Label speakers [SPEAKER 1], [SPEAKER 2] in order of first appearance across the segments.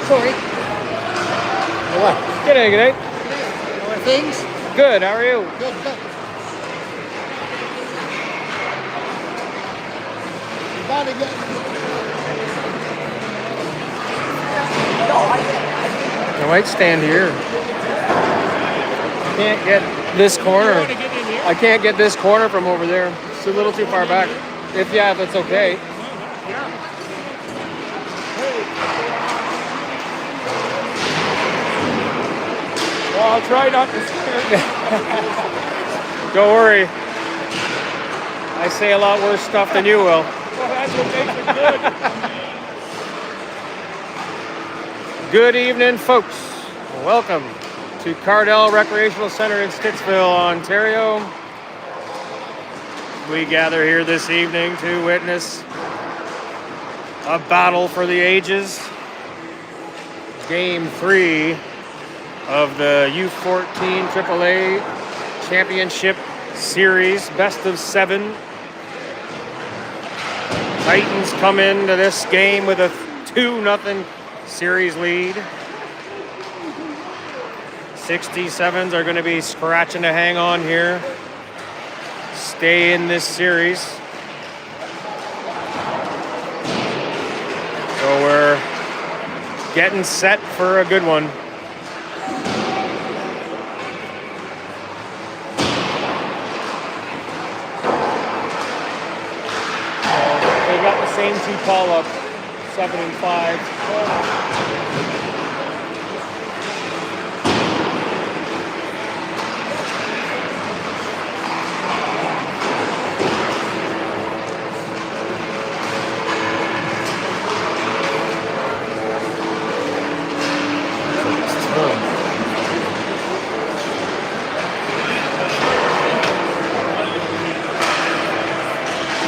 [SPEAKER 1] Sorry. What?
[SPEAKER 2] G'day, g'day.
[SPEAKER 1] How are things?
[SPEAKER 2] Good, how are you?
[SPEAKER 1] Good, good. You gotta get...
[SPEAKER 2] I might stand here. I can't get this corner. I can't get this corner from over there. It's a little too far back. If it's okay. Well, I'll try not to scare. Don't worry. I say a lot worse stuff than you will.
[SPEAKER 3] Well, that's what makes it good.
[SPEAKER 2] Good evening, folks. Welcome to Cardell Recreational Center in Stittsville, Ontario. We gather here this evening to witness a battle for the ages. Game 3 of the U14 AAA Championship Series, best of 7. Titans come into this game with a 2-0 series lead. 67's are going to be scratching to hang on here. Stay in this series. So we're getting set for a good one. They've got the same 2 call-ups, 7 and 5.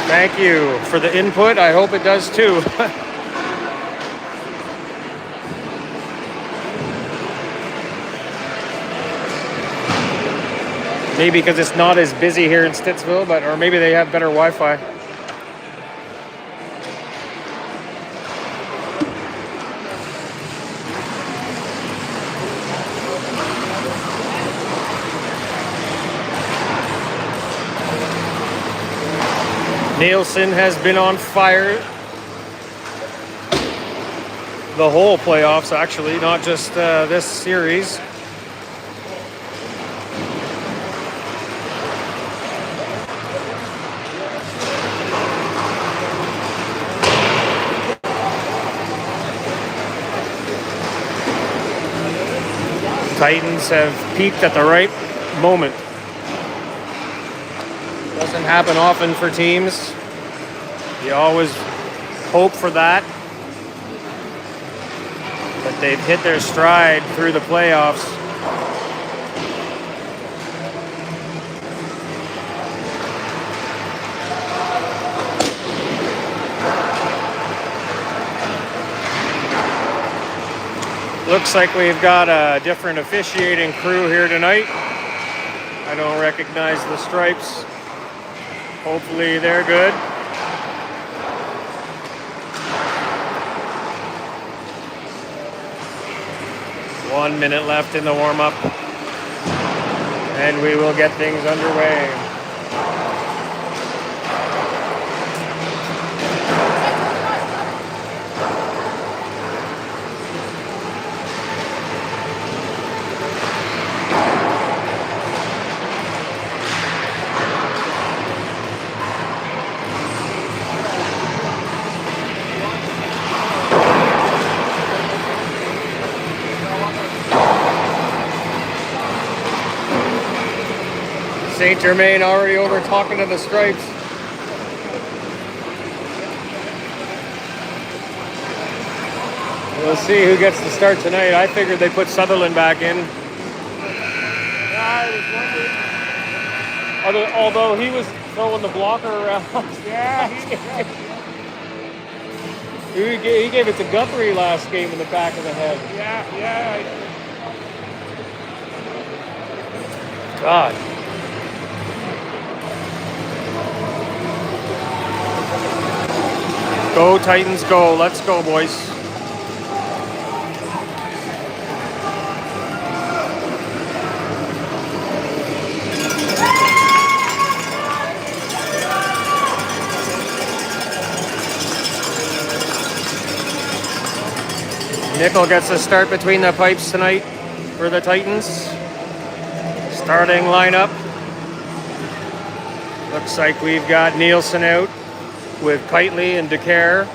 [SPEAKER 2] Thank you for the input. I hope it does too. Maybe because it's not as busy here in Stittsville, or maybe they have better Wi-Fi. Nielsen has been on fire the whole playoffs, actually, not just this series. Titans have peaked at the right moment. Doesn't happen often for teams. You always hope for that. But they've hit their stride through the playoffs. Looks like we've got a different officiating crew here tonight. I don't recognize the stripes. Hopefully they're good. One minute left in the warm-up, and we will get things underway. St. Germain already over talking to the stripes. We'll see who gets to start tonight. I figured they put Sutherland back in.
[SPEAKER 3] Yeah, I was wondering.
[SPEAKER 2] Although he was throwing the blocker around.
[SPEAKER 3] Yeah,
[SPEAKER 2] He gave it to Guthrie last game in the back of the head.
[SPEAKER 3] yeah.
[SPEAKER 2] God. Go Titans, go. Let's go, boys. Nickel gets the start between the pipes tonight for the Titans. Starting lineup. Looks like we've got Nielsen out with Kitely and DeCare.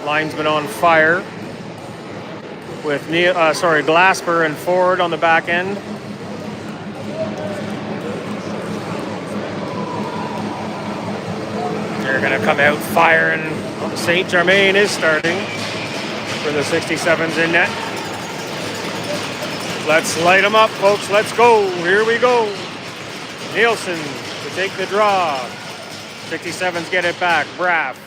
[SPEAKER 2] Line's been on fire with Glasper and Ford on the back end. They're going to come out firing. St. Germain is starting for the 67's in net. Let's light them up, folks. Let's go. Here we go. Nielsen to take the draw. 67's get it back. Braff.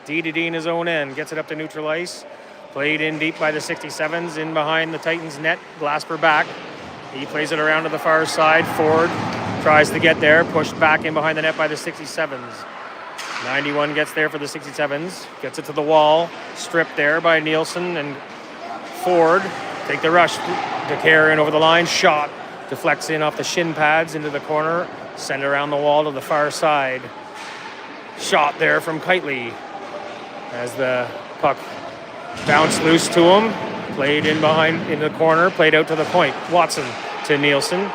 [SPEAKER 2] D to D in his own end. Gets it up to neutral ice. Played in deep by the 67's. In behind the Titans net. Glasper back. He plays it around to the far side. Ford tries to get there. Pushed back in behind the net by the 67's. 91 gets there for the 67's. Gets it to the wall. Stripped there by Nielsen and Ford. Take the rush. DeCare in over the line. Shot. Deflects in off the shin pads into the corner. Send it around the wall to the far side. Shot there from Kitely as the puck bounced loose to him. Played in behind in the corner. Played out to the point. Watson to Nielsen.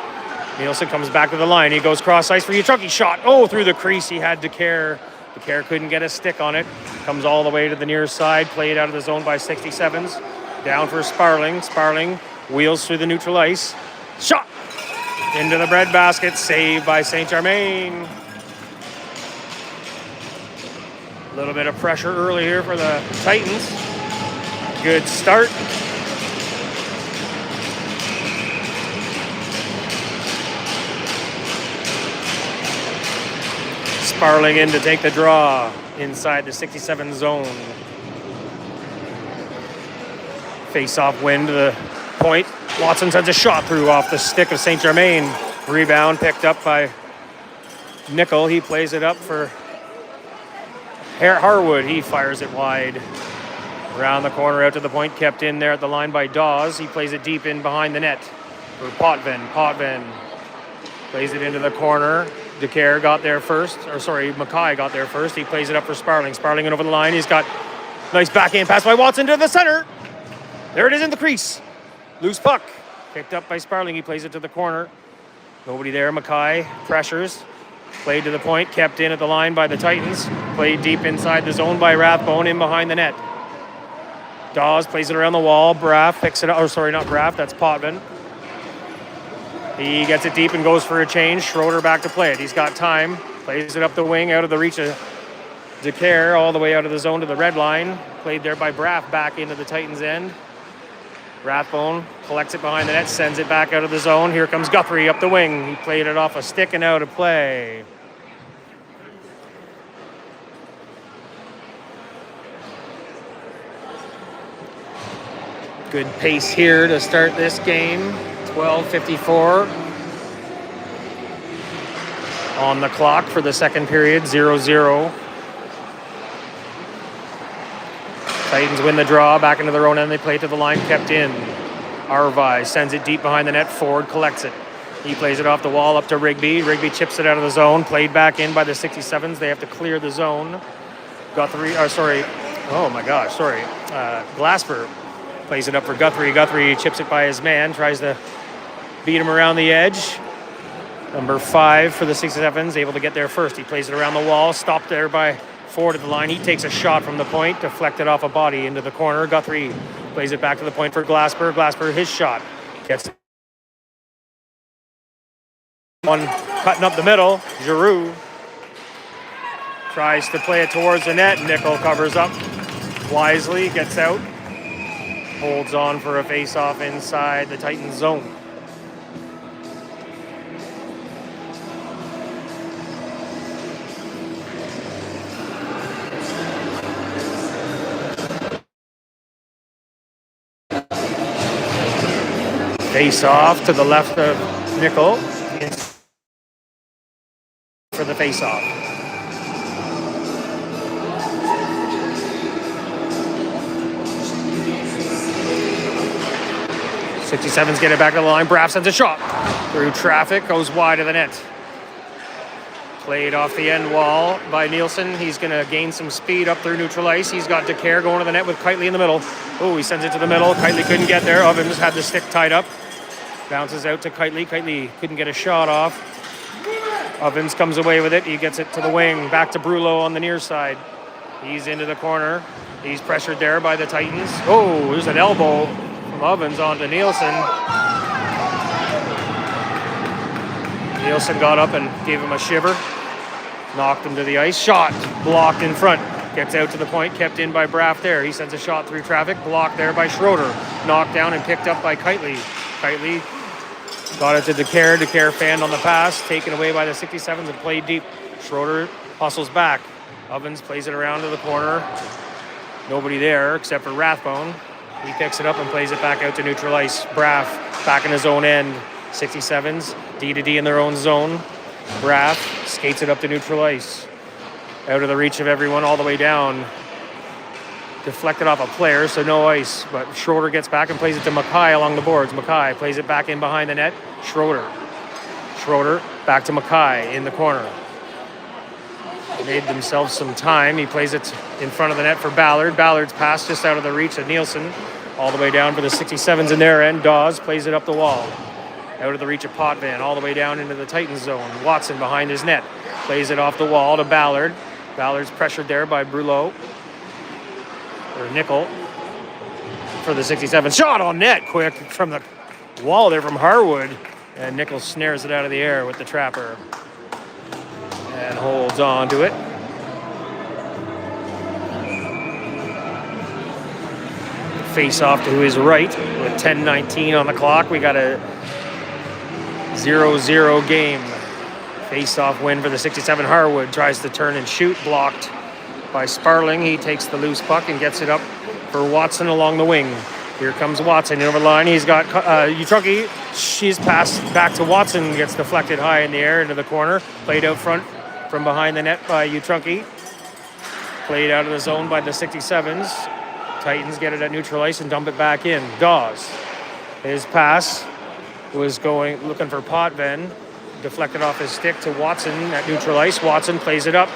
[SPEAKER 2] Nielsen comes back to the line. He goes cross ice for Yuchuk. Shot. Oh, through the crease. He had DeCare. DeCare couldn't get a stick on it. Comes all the way to the near side. Played out of the zone by 67's. Down for Sparling. Sparling wheels through the neutral ice. Shot! Into the breadbasket. Saved by St. Germain. A little bit of pressure early here for the Titans. Good start. Sparling in to take the draw inside the 67 zone. Face-off win to the point. Watson sends a shot through off the stick of St. Germain. Rebound picked up by Nickel. He plays it up for Harwood. He fires it wide. Around the corner out to the point. Kept in there at the line by Dawes. He plays it deep in behind the net for Potvin. Potvin plays it into the corner. DeCare got there first. Mackay got there first. He plays it up for Sparling. Sparling in over the line. He's got nice backhand pass by Watson to the center. There it is in the crease. Loose puck. Picked up by Sparling. He plays it to the corner. Nobody there. Mackay pressures. Played to the point. Kept in at the line by the Titans. Played deep inside the zone by Rathbone in behind the net. Dawes plays it around the wall. Braff picks it up. Not Braff. That's Potvin. He gets it deep and goes for a change. Schroeder back to play it. He's got time. Plays it up the wing out of the reach of DeCare all the way out of the zone to the red line. Played there by Braff back into the Titans' end. Rathbone collects it behind the net, sends it back out of the zone. Here comes Guthrie up the wing. He played it off a stick and out of play. Good pace here to start this game. 12:54 on the clock for the second period, 0-0. Titans win the draw, back into their own end. They play to the line, kept in. Arvai sends it deep behind the net. Ford collects it. He plays it off the wall up to Rigby. Rigby chips it out of the zone. Played back in by the 67's. They have to clear the zone. Glasper plays it up for Guthrie. Guthrie chips it by his man. Tries to beat him around the edge. Number 5 for the 67's, able to get there first. He plays it around the wall. Stopped there by Ford at the line. He takes a shot from the point, deflected off a body into the corner. Guthrie plays it back to the point for Glasper. Glasper, his shot. Gets one cutting up the middle. Giroux tries to play it towards the net. Nickel covers up wisely, gets out. Holds on for a face-off inside the Titans zone. Face off to the left of Nickel for the face off. '67's get it back to the line. Braff sends a shot through traffic, goes wide of the net. Played off the end wall by Nielsen. He's going to gain some speed up through neutral ice. He's got DeCare going to the net with Kitely in the middle. Oh, he sends it to the middle. Kitely couldn't get there. Ovens had the stick tied up. Bounces out to Kitely. Kitely couldn't get a shot off. Ovens comes away with it. He gets it to the wing. Back to Brulot on the near side. He's into the corner. He's pressured there by the Titans. Oh, there's an elbow from Ovens onto Nielsen. Nielsen got up and gave him a shiver. Knocked him to the ice. Shot. Blocked in front. Gets out to the point. Kept in by Braff there. He sends a shot through traffic. Blocked there by Schroeder. Knocked down and picked up by Kitely. Kitely got it to DeCare. DeCare fanned on the pass. Taken away by the 67s and played deep. Schroeder hustles back. Ovens plays it around to the corner. Nobody there except for Rathbone. He picks it up and plays it back out to neutral ice. Braff back in his own end. 67s D-to-D in their own zone. Braff skates it up to neutral ice. Out of the reach of everyone all the way down. Deflected off a player, so no ice. But Schroeder gets back and plays it to Mackay along the boards. Mackay plays it back in behind the net. Schroeder back to Mackay in the corner. Made themselves some time. He plays it in front of the net for Ballard. Ballard's pass just out of the reach of Nielsen. All the way down for the 67s in their end. Dawes plays it up the wall. Out of the reach of Potvin, all the way down into the Titans zone. Watson behind his net. Plays it off the wall to Ballard. Ballard's pressured there by Brulot. Or Nickel. For the 67. Shot on net quick from the wall there from Harwood. And Nickel snares it out of the air with the trapper. And holds on to it. Face off to his right with 10:19 on the clock. We got a 0-0 game. Face-off win for the 67. Harwood tries to turn and shoot, blocked by Sparling. He takes the loose puck and gets it up for Watson along the wing. Here comes Watson over the line. He's got Utrunki. She's passed back to Watson, gets deflected high in the air into the corner. Played out front from behind the net by Utrunki. Played out of the zone by the 67s. Titans get it at neutral ice and dump it back in. Dawes. His pass was looking for Potvin. Deflected off his stick to Watson at neutral ice. Watson plays it up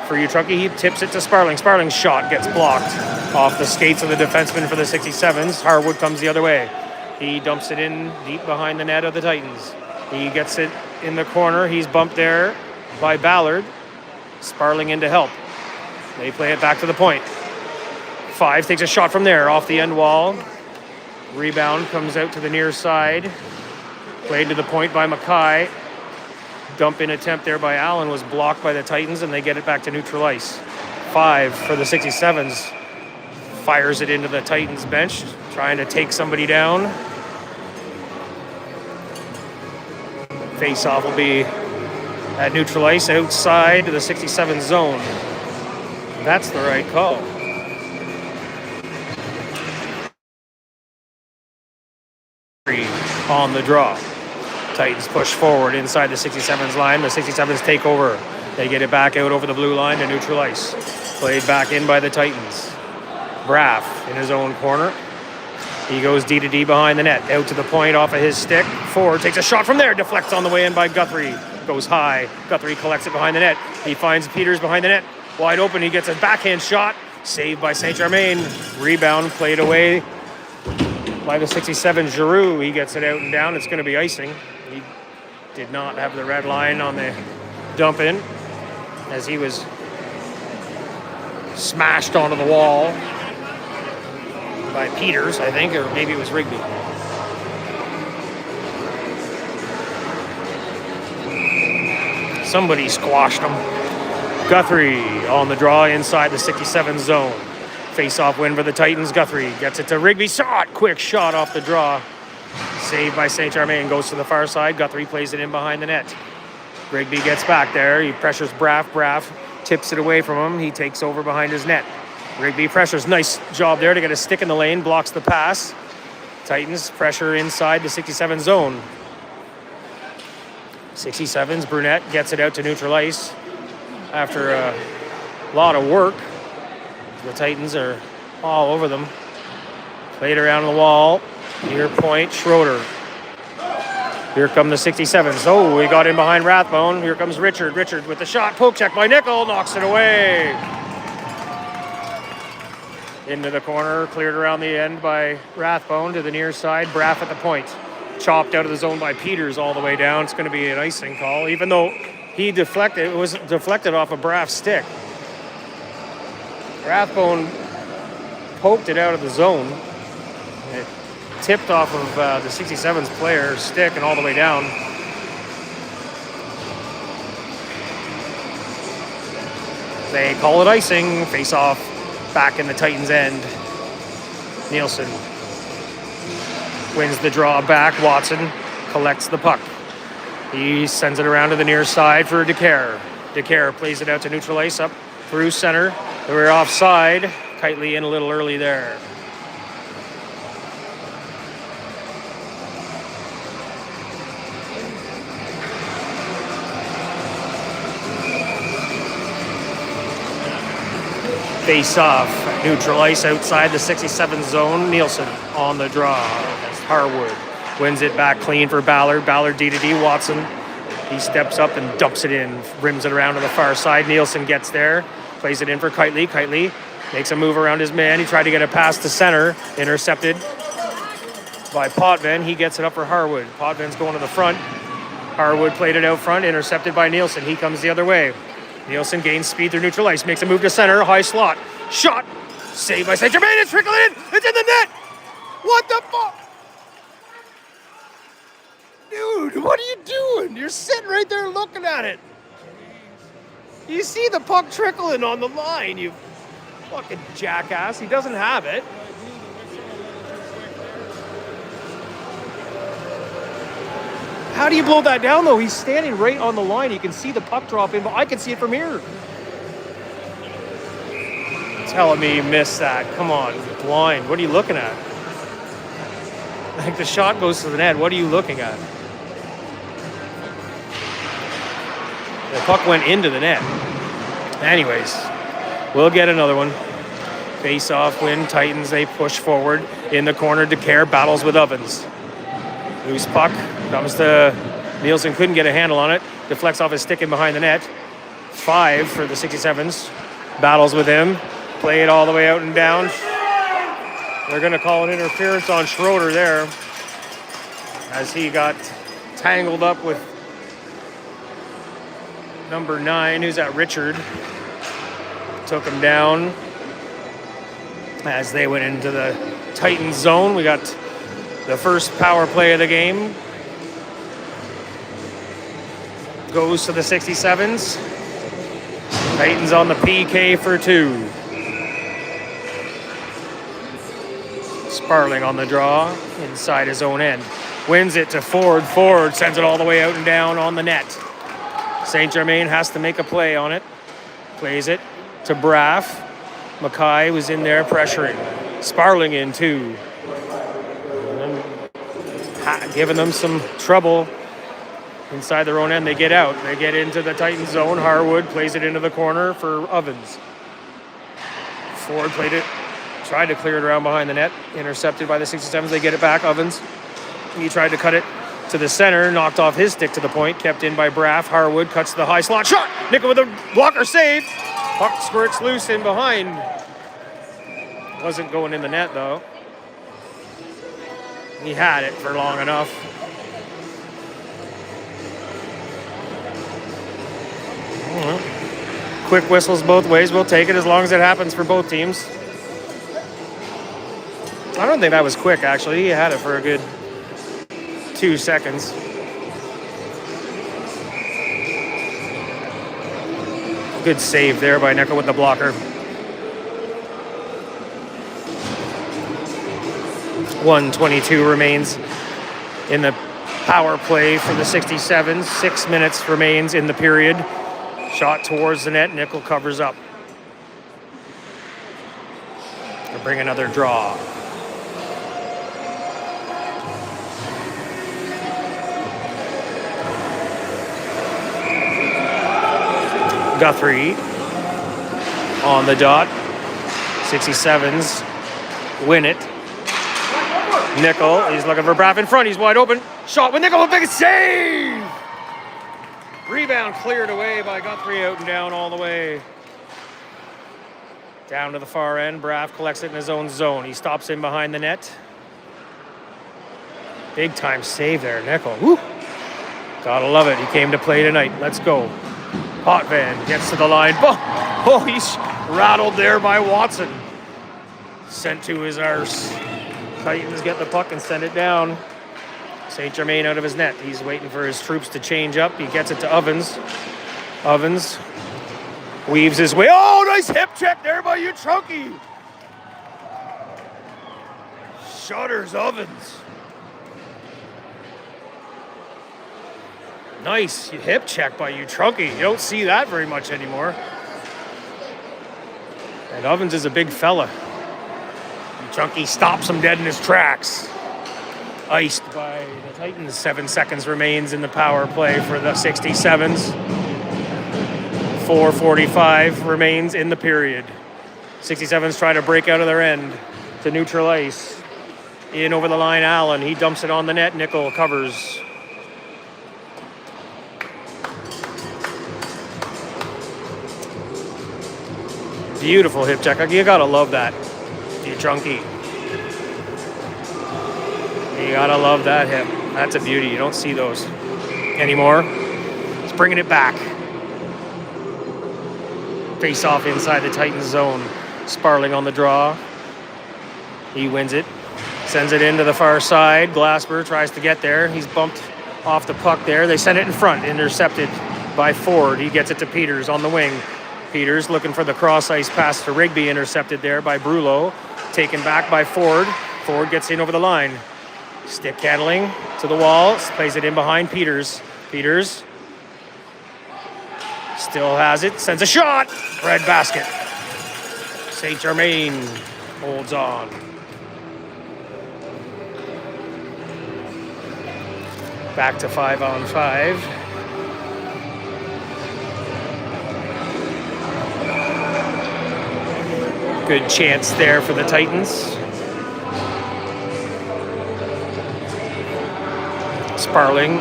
[SPEAKER 2] for Utrunki. He tips it to Sparling. Sparling's shot gets blocked off the skates of the defenseman for the 67s. Harwood comes the other way. He dumps it in deep behind the net of the Titans. He gets it in the corner. He's bumped there by Ballard. Sparling in to help. They play it back to the point. Five takes a shot from there off the end wall. Rebound comes out to the near side. Played to the point by Mackay. Dump in attempt there by Allen was blocked by the Titans, and they get it back to neutral ice. 5 for the 67s. Fires it into the Titans bench, trying to take somebody down. Face-off will be at neutral ice outside the 67 zone. That's the right call. On the draw. Titans push forward inside the 67's line. The 67's take over. They get it back out over the blue line to neutral ice. Played back in by the Titans. Braff in his own corner. He goes D-to-D behind the net. Out to the point off of his stick. Ford takes a shot from there. Deflects on the way in by Guthrie. Goes high. Guthrie collects it behind the net. He finds Peters behind the net. Wide open. He gets a backhand shot. Saved by St. Germain. Rebound played away by the 67 Giroux. He gets it out and down. It's going to be icing. He did not have the red line on the dump in as he was smashed onto the wall by Peters, I think, or maybe it was Rigby. Somebody squashed him. Guthrie on the draw inside the 67 zone. Face-off win for the Titans. Guthrie gets it to Rigby. Shot! Quick shot off the draw. Saved by St. Germain. Goes to the far side. Guthrie plays it in behind the net. Rigby gets back there. He pressures Braff. Braff tips it away from him. He takes over behind his net. Rigby pressures. Nice job there to get a stick in the lane. Blocks the pass. Titans pressure inside the 67 zone. 67's Brunette gets it out to neutral ice after a lot of work. The Titans are all over them. Played around the wall. Near point, Schroeder. Here come the 67s. Oh, we got in behind Rathbone. Here comes Richard. Richard with the shot. Poke check by Nickel. Knocks it away. Into the corner. Cleared around the end by Rathbone to the near side. Braff at the point. Chopped out of the zone by Peters all the way down. It's going to be an icing call, even though he deflected. It was deflected off a Braff's stick. Rathbone poked it out of the zone. It tipped off of the 67's player's stick and all the way down. They call it icing. Face off back in the Titans' end. Nielsen wins the draw back. Watson collects the puck. He sends it around to the near side for DeCare. DeCare plays it out to neutral ice up through center. We're offside. Kitely in a little early there. Face off, neutral ice outside the 67 zone. Nielsen on the draw. That's Harwood. Wins it back clean for Ballard. Ballard D-to-D. Watson. He steps up and dumps it in. Rims it around to the far side. Nielsen gets there. Plays it in for Kitely. Kitely makes a move around his man. He tried to get a pass to center. Intercepted by Potvin. He gets it up for Harwood. Potvin's going to the front. Harwood played it out front. Intercepted by Nielsen. He comes the other way. Nielsen gains speed through neutral ice, makes a move to center, high slot, shot, saved by St. Germain, it's trickling in, it's in the net! What the fuck? Dude, what are you doing? You're sitting right there looking at it. You see the puck trickling on the line, you fucking jackass. He doesn't have it. How do you blow that down, though? He's standing right on the line. You can see the puck drop in, but I can see it from here. Telling me you missed that. Come on, you're blind. What are you looking at? Like the shot goes to the net. What are you looking at? The puck went into the net. Anyways, we'll get another one. Face-off win. Titans, they push forward. In the corner, DeCare battles with Ovens. Loose puck. Comes to Nielsen, couldn't get a handle on it. Deflects off his stick in behind the net. 5 for the 67s. Battles with him. Play it all the way out and down. They're going to call an interference on Schroeder there, as he got tangled up with number 9, who's at Richard. Took him down as they went into the Titans zone. We got the first power play of the game. Goes to the 67s. Titans on the PK for 2. Sparling on the draw inside his own end. Wins it to Ford. Ford sends it all the way out and down on the net. St. Germain has to make a play on it. Plays it to Braff. Mackay was in there pressuring. Sparling in too. Giving them some trouble inside their own end. They get out. They get into the Titan zone. Harwood plays it into the corner for Ovens. Ford played it. Tried to clear it around behind the net. Intercepted by the 67s. They get it back. Ovens. He tried to cut it to the center. Knocked off his stick to the point. Kept in by Braff. Harwood cuts to the high slot. Shot! Nickel with a blocker save. Puck squirts loose in behind. Wasn't going in the net though. He had it for long enough. Quick whistles both ways. We'll take it as long as it happens for both teams. I don't think that was quick, actually. He had it for a good 2 seconds. Good save there by Nickel with the blocker. 1:22 remains in the power play for the 67s. 6 minutes remains in the period. Shot towards the net. Nickel covers up. They'll bring another draw. Guthrie on the dot. 67s win it. Nickel, he's looking for Braff in front. He's wide open. Shot with Nickel, a big save! Rebound cleared away by Guthrie, out and down all the way. Down to the far end. Braff collects it in his own zone. He stops in behind the net. Big time save there, Nickel. Woo! Gotta love it. He came to play tonight. Let's go. Potvin gets to the line. Oh, he's rattled there by Watson. Sent to his arse. Titans get the puck and send it down. St. Germain out of his net. He's waiting for his troops to change up. He gets it to Ovens. Ovens weaves his way. Oh, nice hip check there by Utrunki. Shutters Ovens. Nice hip check by Utrunki. You don't see that very much anymore. And Ovens is a big fella. Utrunki stops him dead in his tracks. Iced by the Titans. 7 seconds remains in the power play for the 67's. 4:45 remains in the period. 67's try to break out of their end to neutral ice. In over the line, Allen. He dumps it on the net. Nickel covers. Beautiful hip check. You gotta love that. Utrunki. You gotta love that hip. That's a beauty. You don't see those anymore. He's bringing it back. Face off inside the Titans zone. Sparling on the draw. He wins it. Sends it into the far side. Glasper tries to get there. He's bumped off the puck there. They send it in front. Intercepted by Ford. He gets it to Peters on the wing. Peters looking for the cross-ice pass to Rigby. Intercepted there by Brullo. Taken back by Ford. Ford gets in over the line. Stick handling to the wall. Plays it in behind Peters. Peters still has it. Sends a shot. Red basket. St. Germain holds on. Back to 5-on-5. Good chance there for the Titans. Sparling.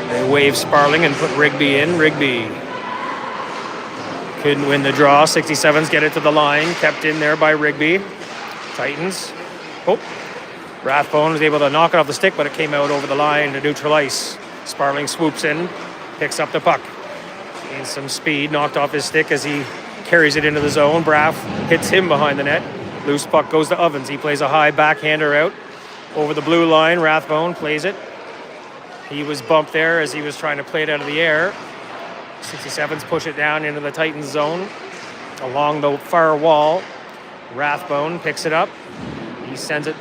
[SPEAKER 2] They wave Sparling and put Rigby in. Rigby couldn't win the draw. 67's get it to the line. Kept in there by Rigby. Titans. Oh, Rathbone was able to knock it off the stick, but it came out over the line to neutral ice. Sparling swoops in, picks up the puck. Gains some speed, knocked off his stick as he carries it into the zone. Braff hits him behind the net. Loose puck goes to Ovens. He plays a high backhander out over the blue line. Rathbone plays it. He was bumped there as he was trying to play it out of the air. 67's push it down into the Titans zone. Along the far wall, Rathbone picks it up. He sends it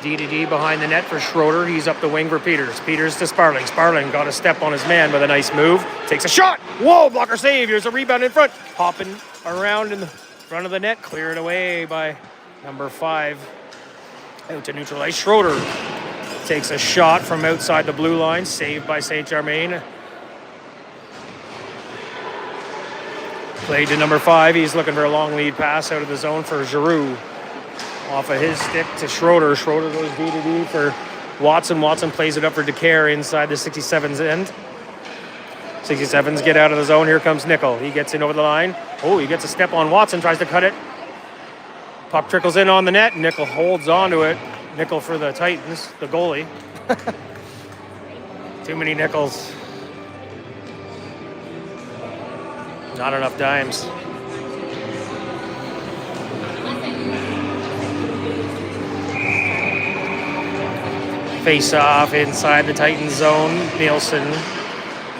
[SPEAKER 2] D behind the net for Schroeder. He's up the wing for Peters. Peters to Sparling. Sparling got a step on his man with a nice move. Takes a shot. Whoa, blocker save. Here's a rebound in front. Hopping around in the front of the net. Cleared away by number 5. Out to neutral ice. Schroeder takes a shot from outside the blue line. Saved by St. Germain. Played to number 5. He's looking for a long lead pass out of the zone for Giroux. Off of his stick to Schroeder. Schroeder goes D for Watson. Watson plays it up for DeCare inside the 67's end. 67's get out of the zone. Here comes Nickel. He gets in over the line. Oh, he gets a step on Watson. Tries to cut it. Puck trickles in on the net. Nickel holds on to it. Nickel for the Titans, the goalie. Too many nickels. Not enough dimes. Face off inside the Titans zone. Nielsen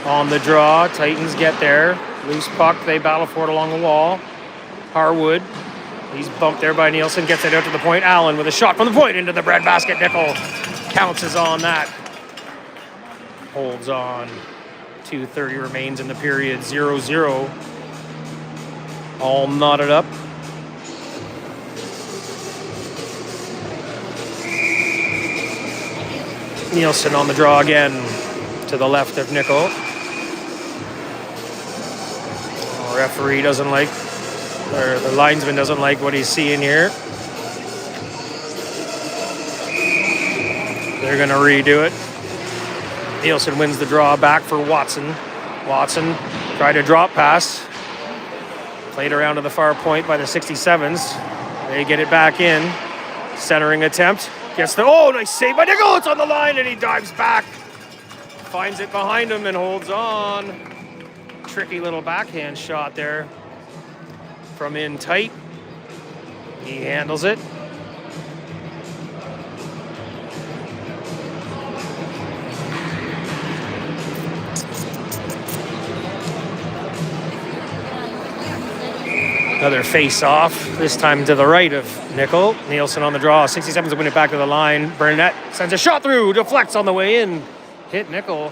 [SPEAKER 2] on the draw. Titans get there. Loose puck. They battle for it along the wall. Harwood. He's bumped there by Nielsen. Gets it out to the point. Allen with a shot from the point into the bread basket. Nickel counts on that. Holds on. 2:30 remains in the period. 0-0. All knotted up. Nielsen on the draw again to the left of Nickel. Referee doesn't like, or the linesman doesn't like what he's seeing here. They're going to redo it. Nielsen wins the draw back for Watson. Watson tried a drop pass. Played around to the far point by the 67s. They get it back in. Centering attempt. Gets the, oh, nice save by Nickel. It's on the line and he dives back. Finds it behind him and holds on. Tricky little backhand shot there from in tight. He handles it. Another face-off, this time to the right of Nickel. Nielsen on the draw. 67s win it back to the line. Burnett sends a shot through, deflects on the way in. Hit Nickel,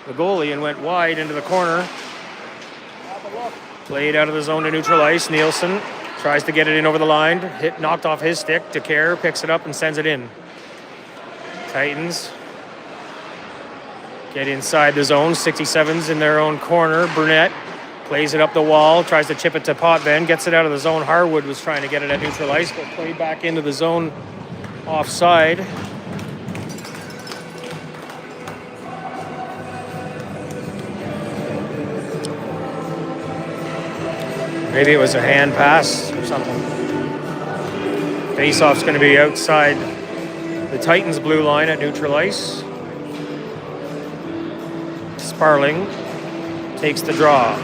[SPEAKER 2] the goalie, and went wide into the corner. Played out of the zone to neutral ice. Nielsen tries to get it in over the line. Hit knocked off his stick. DeCare picks it up and sends it in. Titans get inside the zone. 67s in their own corner. Burnett plays it up the wall, tries to chip it to Potvin, gets it out of the zone. Harwood was trying to get it at neutral ice, but played back into the zone offside. Maybe it was a hand pass or something. Face-off's going to be outside the Titans' blue line at neutral ice. Sparling takes the draw.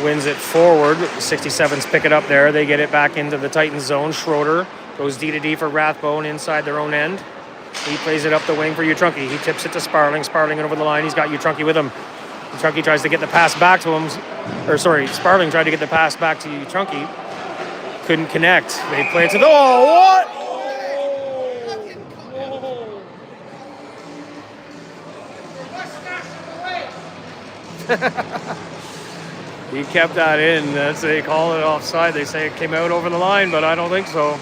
[SPEAKER 2] Wins it forward. The 67s pick it up there. They get it back into the Titans zone. Schroeder goes D-to-D for Rathbone inside their own end. He plays it up the wing for Utrunki. He tips it to Sparling. Sparling over the line. He's got Utrunki with him. Utrunki tries to get the pass back to him. Sparling tried to get the pass back to Utrunki. Couldn't connect. They play it to the... Oh, what? He kept that in. They call it offside. They say it came out over the line, but I don't think so.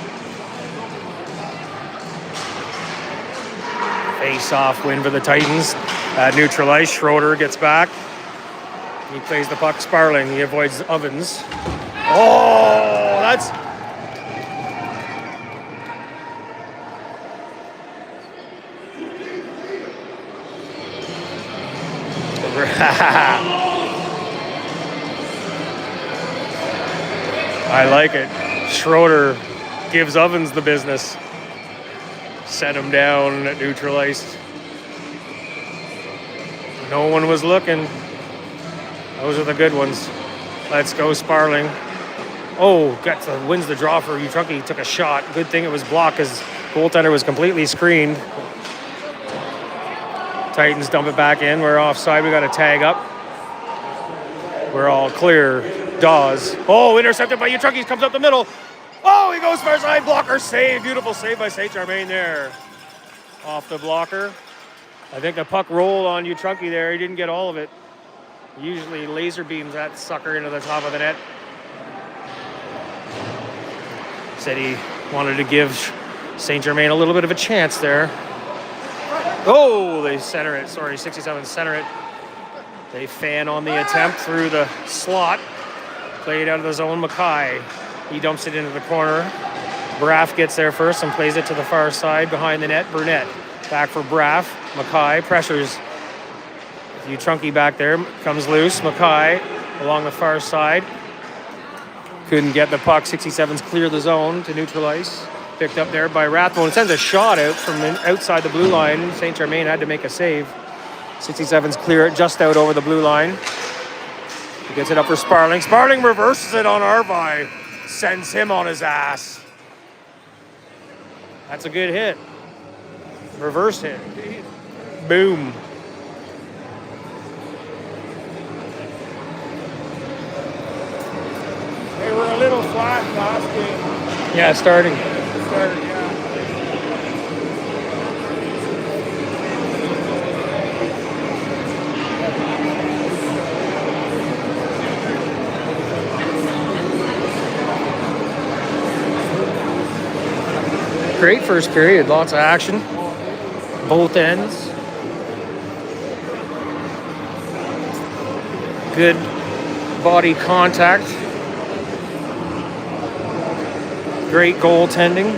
[SPEAKER 2] Face-off win for the Titans. At neutral ice, Schroeder gets back. He plays the puck. Sparling. He avoids Ovens. Oh, that's... I like it. Schroeder gives Ovens the business. Set him down at neutral ice. No one was looking. Those are the good ones. Let's go, Sparling. Oh, wins the draw for Utrunki. He took a shot. Good thing it was blocked because goaltender was completely screened. Titans dump it back in. We're offside. We got to tag up. We're all clear. Dawes. Oh, intercepted by Utrunki. Comes up the middle. Oh, he goes far side. Blocker save. Beautiful save by St. Germain there. Off the blocker. I think the puck rolled on Utrunki there. He didn't get all of it. Usually laser beams that sucker into the top of the net. Said he wanted to give St. Germain a little bit of a chance there. Oh, they center it. Sorry, 67 center it. They fan on the attempt through the slot. Played out of the zone, Mackay. He dumps it into the corner. Braff gets there first and plays it to the far side behind the net. Burnett back for Braff. Mackay pressures Utrunki back there. Comes loose. Mackay along the far side. Couldn't get the puck. 67s clear the zone to neutral ice. Picked up there by Rathbone. Sends a shot out from outside the blue line. St. Germain had to make a save. 67s clear it just out over the blue line. He gets it up for Sparling. Sparling reverses it on Arvai. Sends him on his ass. That's a good hit. Reverse hit. Boom.
[SPEAKER 3] They were a little flat last game.
[SPEAKER 2] Yeah, starting.
[SPEAKER 3] Yeah.
[SPEAKER 2] Great first period, lots of action, both ends. Good body contact. Great goaltending.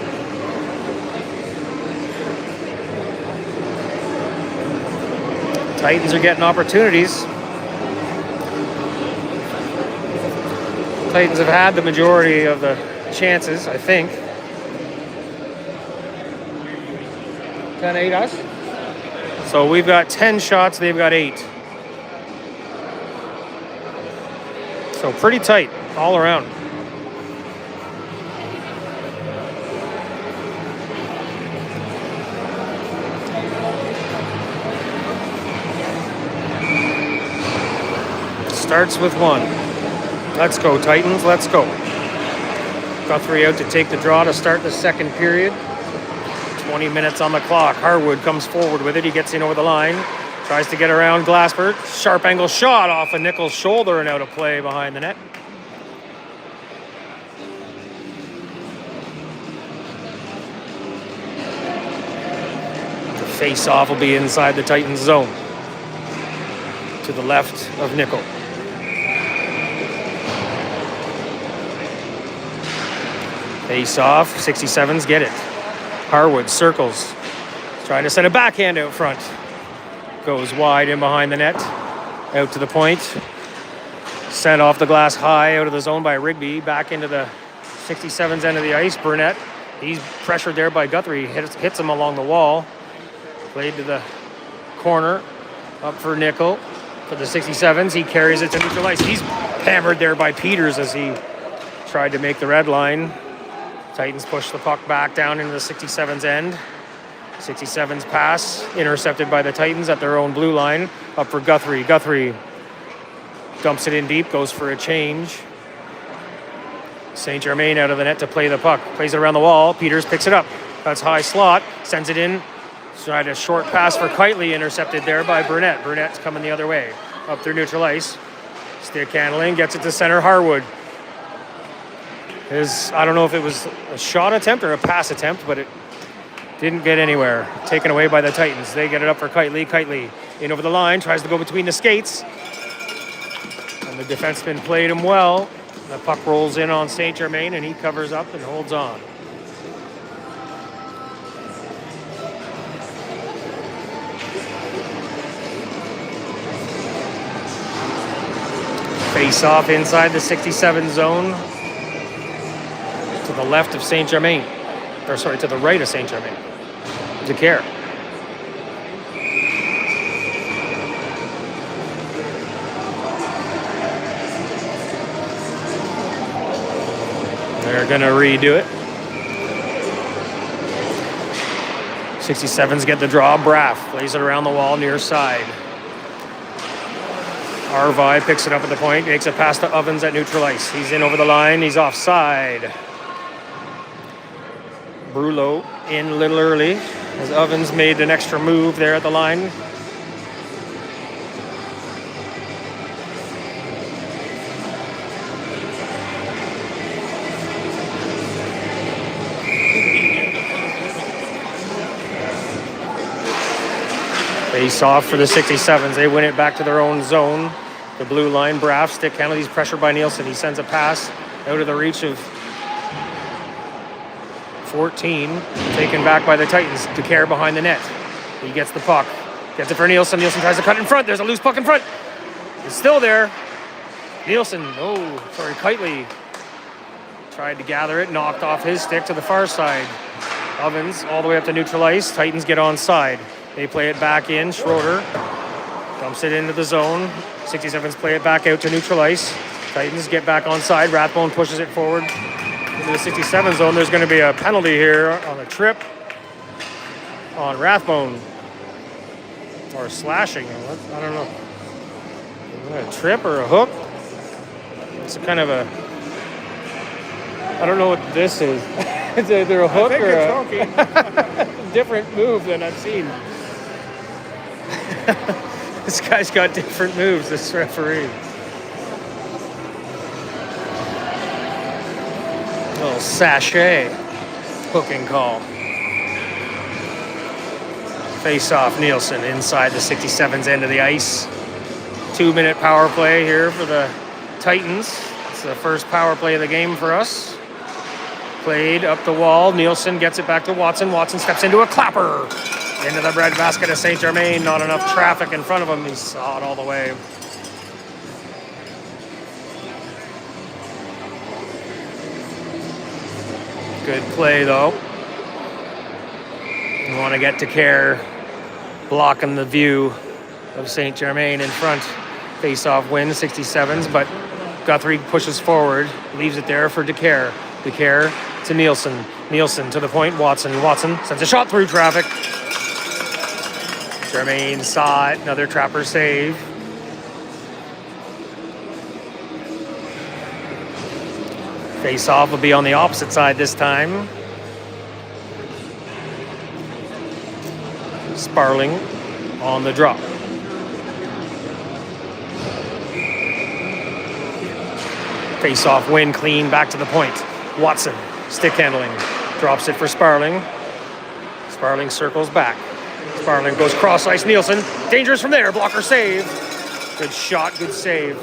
[SPEAKER 2] Titans are getting opportunities. Titans have had the majority of the chances, I think. 10-8 us. So we've got 10 shots, they've got 8. So pretty tight all around. Starts with 1. Let's go, Titans, let's go. Guthrie out to take the draw to start the second period. 20 minutes on the clock. Harwood comes forward with it. He gets in over the line. Tries to get around Glassford. Sharp angle shot off of Nickel's shoulder and out of play behind the net. The face-off will be inside the Titans zone. To the left of Nickel. Face-off. 67's get it. Harwood circles. Trying to set a backhand out front. Goes wide in behind the net. Out to the point. Sent off the glass high out of the zone by Rigby. Back into the 67's end of the ice. Burnett. He's pressured there by Guthrie. Hits him along the wall. Played to the corner. Up for Nickel. For the 67's. He carries it to neutral ice. He's hammered there by Peters as he tried to make the red line. Titans push the puck back down into the 67's end. 67's pass intercepted by the Titans at their own blue line. Up for Guthrie. Guthrie dumps it in deep, goes for a change. St. Germain out of the net to play the puck. Plays it around the wall. Peters picks it up. That's high slot. Sends it in. Tried a short pass for Kitely, intercepted there by Burnett. Burnett's coming the other way. Up through neutral ice. Stick handling, gets it to center. Harwood. I don't know if it was a shot attempt or a pass attempt, but it didn't get anywhere. Taken away by the Titans. They get it up for Kitely. Kitely in over the line, tries to go between the skates. And the defenseman played him well. The puck rolls in on St. Germain, and he covers up and holds on. Face off inside the 67 zone. To the left of St. Germain. Or sorry, to the right of St. Germain. Decare. They're going to redo it. 67's get the draw. Braff plays it around the wall near side. Arvi picks it up at the point, makes a pass to Ovens at neutral ice. He's in over the line, he's offside. Brulot in a little early as Ovens made an extra move there at the line. Face off for the 67's. They win it back to their own zone. The blue line, Braff, stick handle. He's pressured by Nielsen. He sends a pass out of the reach of 14, taken back by the Titans. Decare behind the net. He gets the puck. Gets it for Nielsen. Nielsen tries to cut in front. There's a loose puck in front. It's still there. Nielsen, Kitely tried to gather it, knocked off his stick to the far side. Ovens all the way up to neutral ice. Titans get onside. They play it back in. Schroeder dumps it into the zone. 67's play it back out to neutral ice. Titans get back onside. Rathbone pushes it forward into the 67 zone. There's going to be a penalty here on a trip on Rathbone. Or slashing. I don't know. A trip or a hook? It's a kind of a... I don't know what this is. Is there a hook or a different move than I've seen? This guy's got different moves, this referee. A little sachet hooking call. Face off Nielsen inside the 67's end of the ice. 2-minute power play here for the Titans. It's the first power play of the game for us. Played up the wall. Nielsen gets it back to Watson. Watson steps into a clapper. Into the breadbasket of St. Germain. Not enough traffic in front of him. He saw it all the way. Good play, though. You want to get to care, blocking the view of St. Germain in front. Face-off win, 67's, but Guthrie pushes forward, leaves it there for DeCare. DeCare to Nielsen. Nielsen to the point, Watson. Watson sends a shot through traffic. Germain saw it, another trapper save. Face-off will be on the opposite side this time. Sparling on the drop. Face-off win, clean, back to the point. Watson, stick handling, drops it for Sparling. Sparling circles back. Sparling goes cross ice, Nielsen. Dangerous from there, blocker save. Good shot, good save.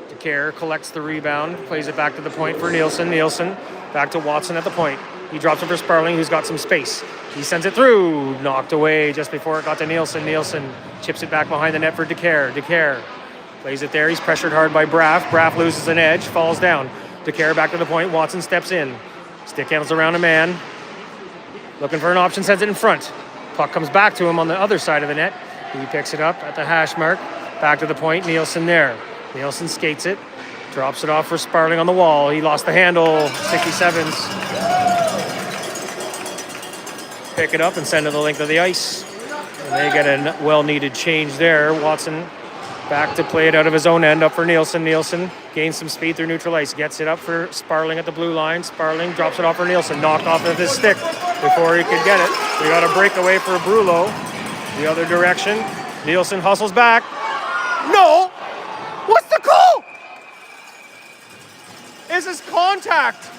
[SPEAKER 2] DeCare collects the rebound, plays it back to the point for Nielsen. Nielsen back to Watson at the point. He drops it for Sparling, who's got some space. He sends it through, knocked away just before it got to Nielsen. Nielsen chips it back behind the net for DeCare. DeCare plays it there. He's pressured hard by Braff. Braff loses an edge, falls down. DeCare back to the point. Watson steps in. Stick handles around a man. Looking for an option, sends it in front. Puck comes back to him on the other side of the net. He picks it up at the hash mark. Back to the point. Nielsen there. Nielsen skates it. Drops it off for Sparling on the wall. He lost the handle. 67's. Pick it up and send it the length of the ice. And they get a well-needed change there. Watson back to play it out of his own end, up for Nielsen. Nielsen gains some speed through neutral ice. Gets it up for Sparling at the blue line. Sparling drops it off for Nielsen. Knocked off of his stick before he could get it. We got a breakaway for Brullo. The other direction. Nielsen hustles back. No! What's the call? Is this contact?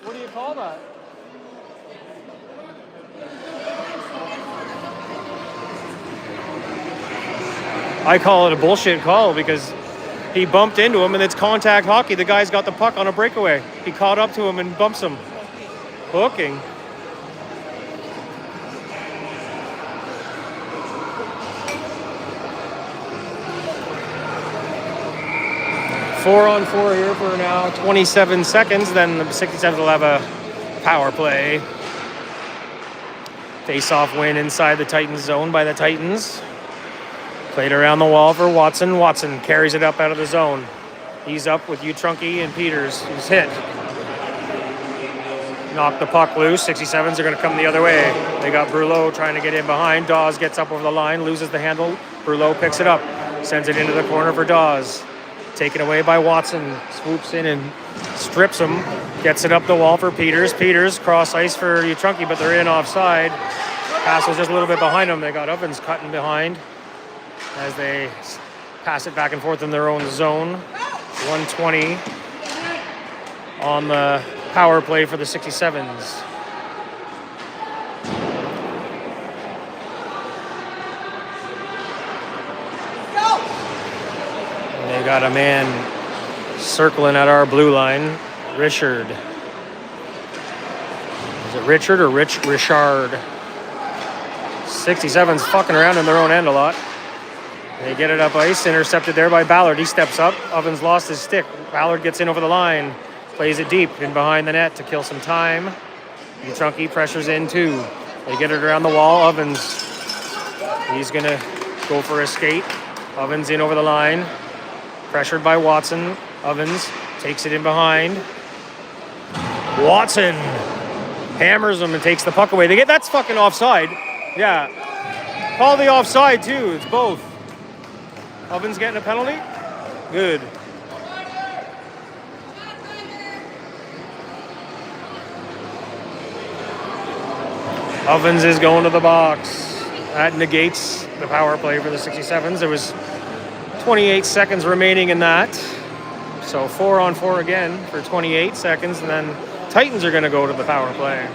[SPEAKER 2] What do you call that? I call it a bullshit call because he bumped into him and it's contact hockey. The guy's got the puck on a breakaway. He caught up to him and bumps him. Hooking. Four on four here for now 27 seconds. Then the 67s will have a power play. Face-off win inside the Titans zone by the Titans. Played around the wall for Watson. Watson carries it up out of the zone. He's up with U14 and Peters, who's hit. Knocked the puck loose. 67s are going to come the other way. They got Brullo trying to get in behind. Dawes gets up over the line, loses the handle. Brullo picks it up, sends it into the corner for Dawes. Taken away by Watson. Swoops in and strips him. Gets it up the wall for Peters. Peters cross ice for U14, but they're in offside. Pass was just a little bit behind them. They got Ovens cutting behind as they pass it back and forth in their own zone. 120 on the power play for the 67s. And they got a man circling at our blue line, Richard. Is it Richard or Richard? 67's fucking around in their own end a lot. They get it up ice, intercepted there by Ballard. He steps up. Ovens lost his stick. Ballard gets in over the line, plays it deep in behind the net to kill some time. U14 pressures in too. They get it around the wall. Ovens, he's gonna go for a skate. Ovens in over the line, pressured by Watson. Ovens takes it in behind. Watson hammers him and takes the puck away. That's fucking offside. Yeah. Call the offside too. It's both. Ovens getting a penalty? Good. Ovens is going to the box. That negates the power play for the 67s. There was 28 seconds remaining in that. So 4 on 4 again for 28 seconds, and then Titans are going to go to the power play.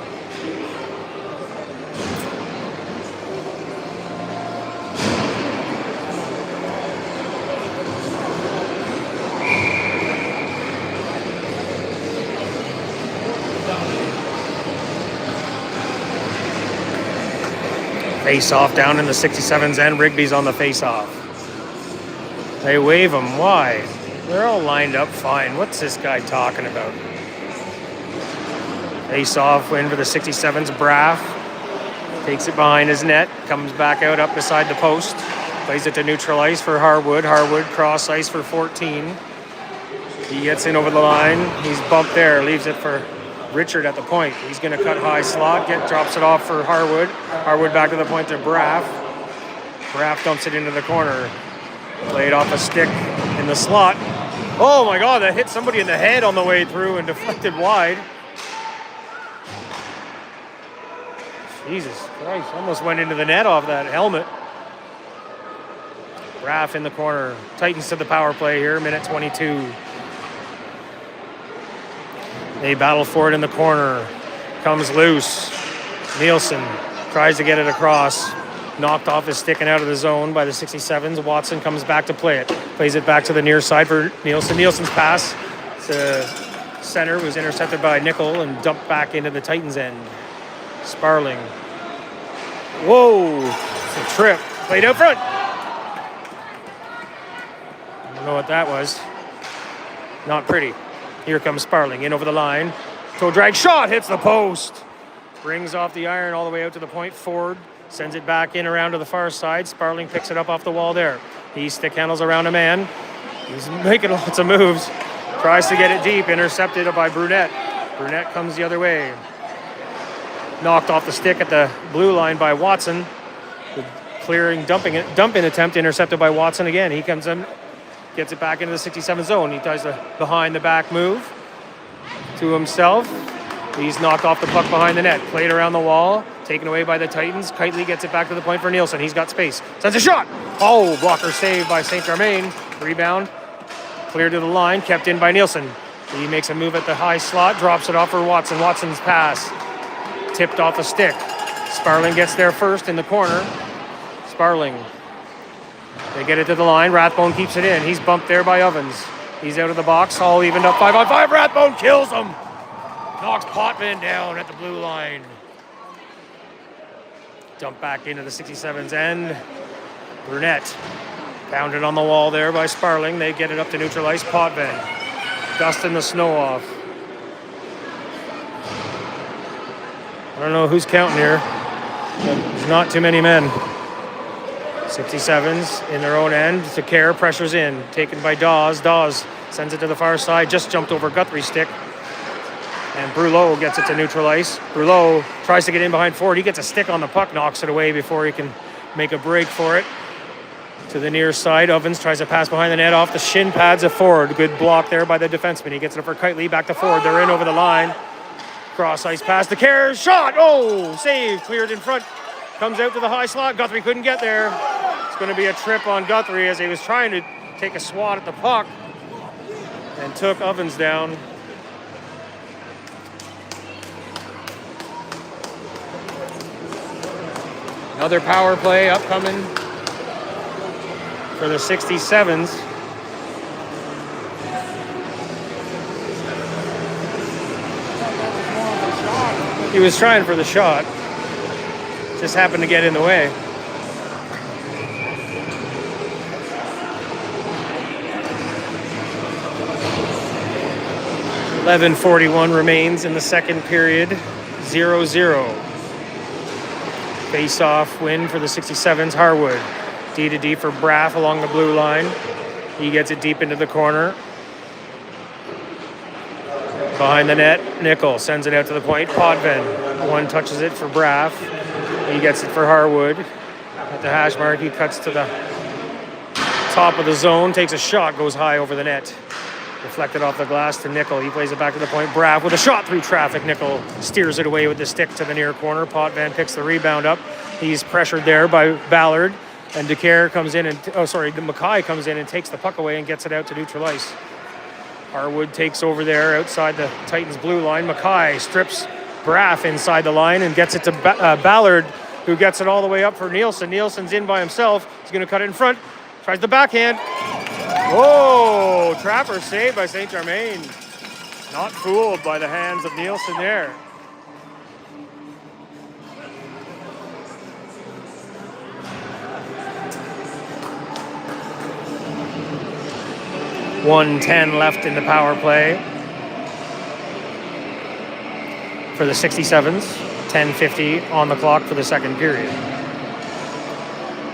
[SPEAKER 2] Face-off down in the 67's end. Rigby's on the face-off. They wave him. Why? They're all lined up fine. What's this guy talking about? Face-off win for the 67's. Braff takes it behind his net. Comes back out up beside the post. Plays it to neutral ice for Harwood. Harwood cross ice for 14. He gets in over the line. He's bumped there. Leaves it for Richard at the point. He's going to cut high slot. Drops it off for Harwood. Harwood back to the point to Braff. Braff dumps it into the corner. Played off a stick in the slot. Oh my God, that hit somebody in the head on the way through and deflected wide. Jesus Christ, almost went into the net off that helmet. Braff in the corner. Titans to the power play here, minute 22. They battle for it in the corner. Comes loose. Nielsen tries to get it across. Knocked off his stick and out of the zone by the 67's. Watson comes back to play it. Plays it back to the near side for Nielsen. Nielsen's pass to center was intercepted by Nickel and dumped back into the Titans' end. Sparling. Whoa! It's a trip. Played out front. I don't know what that was. Not pretty. Here comes Sparling in over the line. Toe drag shot hits the post. Brings off the iron all the way out to the point. Ford sends it back in around to the far side. Sparling picks it up off the wall there. He stick handles around a man. He's making lots of moves. Tries to get it deep. Intercepted by Brunette. Brunette comes the other way. Knocked off the stick at the blue line by Watson. The clearing, dumping attempt intercepted by Watson again. He comes in, gets it back into the 67 zone. He tries a behind the back move to himself. He's knocked off the puck behind the net. Played around the wall. Taken away by the Titans. Kitely gets it back to the point for Nielsen. He's got space. Sends a shot. Oh, blocker saved by St. Germain. Rebound. Cleared to the line. Kept in by Nielsen. He makes a move at the high slot. Drops it off for Watson. Watson's pass. Tipped off a stick. Sparling gets there first in the corner. Sparling. They get it to the line. Rathbone keeps it in. He's bumped there by Ovens. He's out of the box. All evened up 5-on-5. Rathbone kills him. Knocks Potvin down at the blue line. Dump back into the 67's end. Brunette pounded on the wall there by Sparling. They get it up to neutral ice. Potvin dusting the snow off. I don't know who's counting here, but there's not too many men. 67's in their own end. Sakare pressures in. Taken by Dawes. Dawes sends it to the far side. Just jumped over Guthrie's stick. And Brulot gets it to neutral ice. Brulot tries to get in behind Ford. He gets a stick on the puck, knocks it away before he can make a break for it. To the near side, Ovens tries to pass behind the net off the shin pads of Ford. Good block there by the defenseman. He gets it up for Kitely, back to Ford. They're in over the line. Cross ice pass to Kerr. Shot! Oh! Save. Cleared in front. Comes out to the high slot. Guthrie couldn't get there. It's going to be a trip on Guthrie as he was trying to take a swat at the puck and took Ovens down. Another power play upcoming for the 67's. He was trying for the shot. Just happened to get in the way. .11:41 remains in the second period. 0-0. Face-off win for the 67's. Harwood. D-to-D for Braff along the blue line. He gets it deep into the corner. Behind the net, Nickel sends it out to the point. Potvin. One touches it for Braff. He gets it for Harwood. At the hash mark, he cuts to the top of the zone. Takes a shot, goes high over the net. Deflected off the glass to Nickel. He plays it back to the point. Braff with a shot through traffic. Nickel steers it away with the stick to the near corner. Potvin picks the rebound up. He's pressured there by Ballard. And DeCare comes in and, Mackay comes in and takes the puck away and gets it out to neutral ice. Harwood takes over there outside the Titans blue line. Mackay strips Braff inside the line and gets it to Ballard, who gets it all the way up for Nielsen. Nielsen's in by himself. He's going to cut it in front. Tries the backhand. Whoa! Trapper saved by St. Germain. Not fooled by the hands of Nielsen there. 1:10 left in the power play for the 67s. 10:50 on the clock for the second period.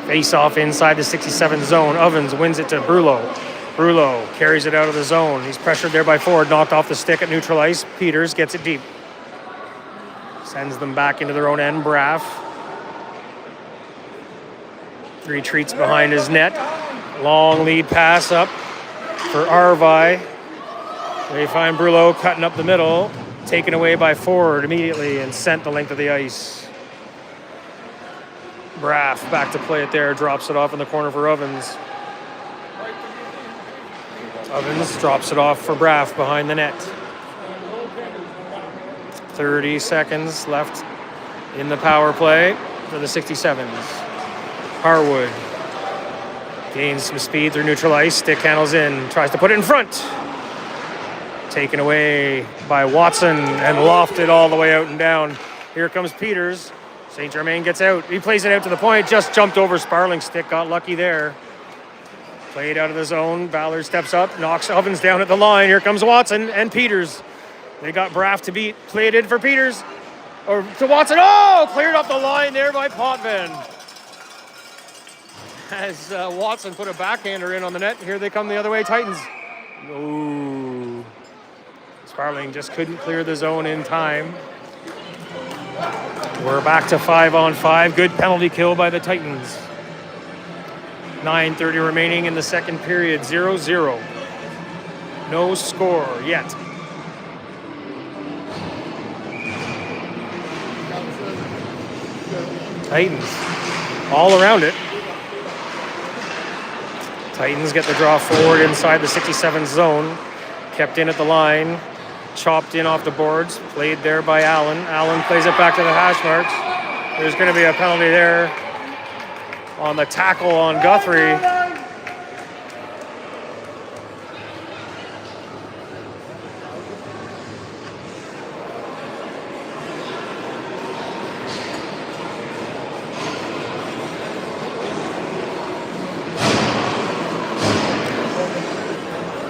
[SPEAKER 2] Face off inside the 67 zone. Ovens wins it to Brullo. Brullo carries it out of the zone. He's pressured there by Ford, knocked off the stick at neutral ice. Peters gets it deep. Sends them back into their own end. Braff retreats behind his net. Long lead pass up for Arvi. They find Brullo cutting up the middle. Taken away by Ford immediately and sent the length of the ice. Braff back to play it there. Drops it off in the corner for Ovens. Ovens drops it off for Braff behind the net. 30 seconds left in the power play for the 67s. Harwood gains some speed through neutral ice. Stick handles in. Tries to put it in front. Taken away by Watson and lofted all the way out and down. Here comes Peters. St. Germain gets out. He plays it out to the point. Just jumped over Sparling's stick. Got lucky there. Played out of the zone. Ballard steps up. Knocks Ovens down at the line. Here comes Watson and Peters. They got Braff to beat. Played in for Peters. Or to Watson. Oh! Cleared off the line there by Potvin. As Watson put a backhander in on the net. Here they come the other way. Titans. Ooh. Sparling just couldn't clear the zone in time. We're back to 5-on-5. Good penalty kill by the Titans. 9:30 remaining in the second period. 0-0. No score yet. Titans all around it. Titans get the draw forward inside the 67 zone. Kept in at the line. Chopped in off the boards. Played there by Allen. Allen plays it back to the hash marks. There's going to be a penalty there on the tackle on Guthrie.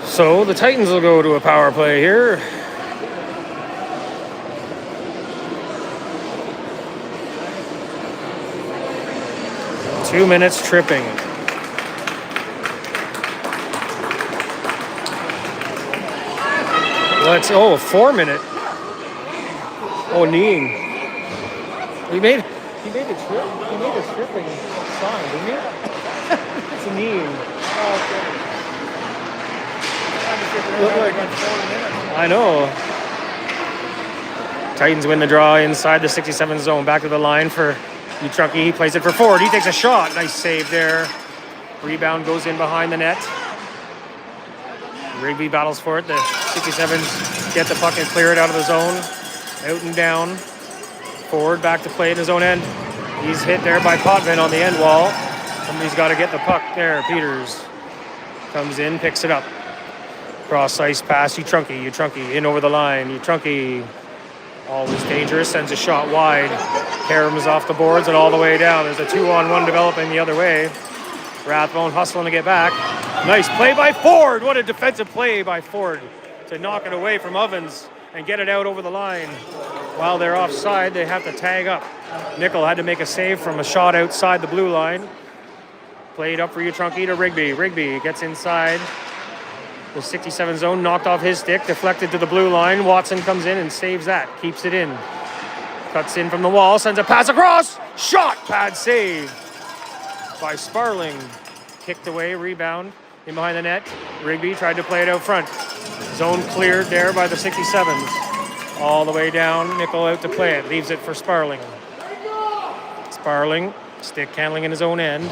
[SPEAKER 2] So the Titans will go to a power play here. Two minutes tripping. Let's, 4-minute. Oh, kneeing. He made a trip. He made a tripping sign, didn't he? It's a kneeing. Oh, okay. I know. Titans win the draw inside the 67 zone. Back to the line for Utrunky. He plays it for Ford. He takes a shot. Nice save there. Rebound goes in behind the net. Rigby battles for it. The 67s get the puck and clear it out of the zone. Out and down. Ford back to play in his own end. He's hit there by Potvin on the end wall. Somebody's got to get the puck there. Peters comes in, picks it up. Cross ice pass, Utrunky in over the line. Utrunky, always dangerous, sends a shot wide. Karam's off the boards and all the way down. There's a 2-on-1 developing the other way. Rathbone hustling to get back. Nice play by Ford. What a defensive play by Ford to knock it away from Ovens and get it out over the line. While they're offside, they have to tag up. Nickel had to make a save from a shot outside the blue line. Played up for Utrunky to Rigby. Rigby gets inside the 67 zone, knocked off his stick, deflected to the blue line. Watson comes in and saves that, keeps it in. Cuts in from the wall, sends a pass across. Shot, pad save by Sparling. Kicked away, rebound in behind the net. Rigby tried to play it out front. Zone cleared there by the 67s. All the way down, Nickel out to play it. Leaves it for Sparling. Sparling, stick handling in his own end.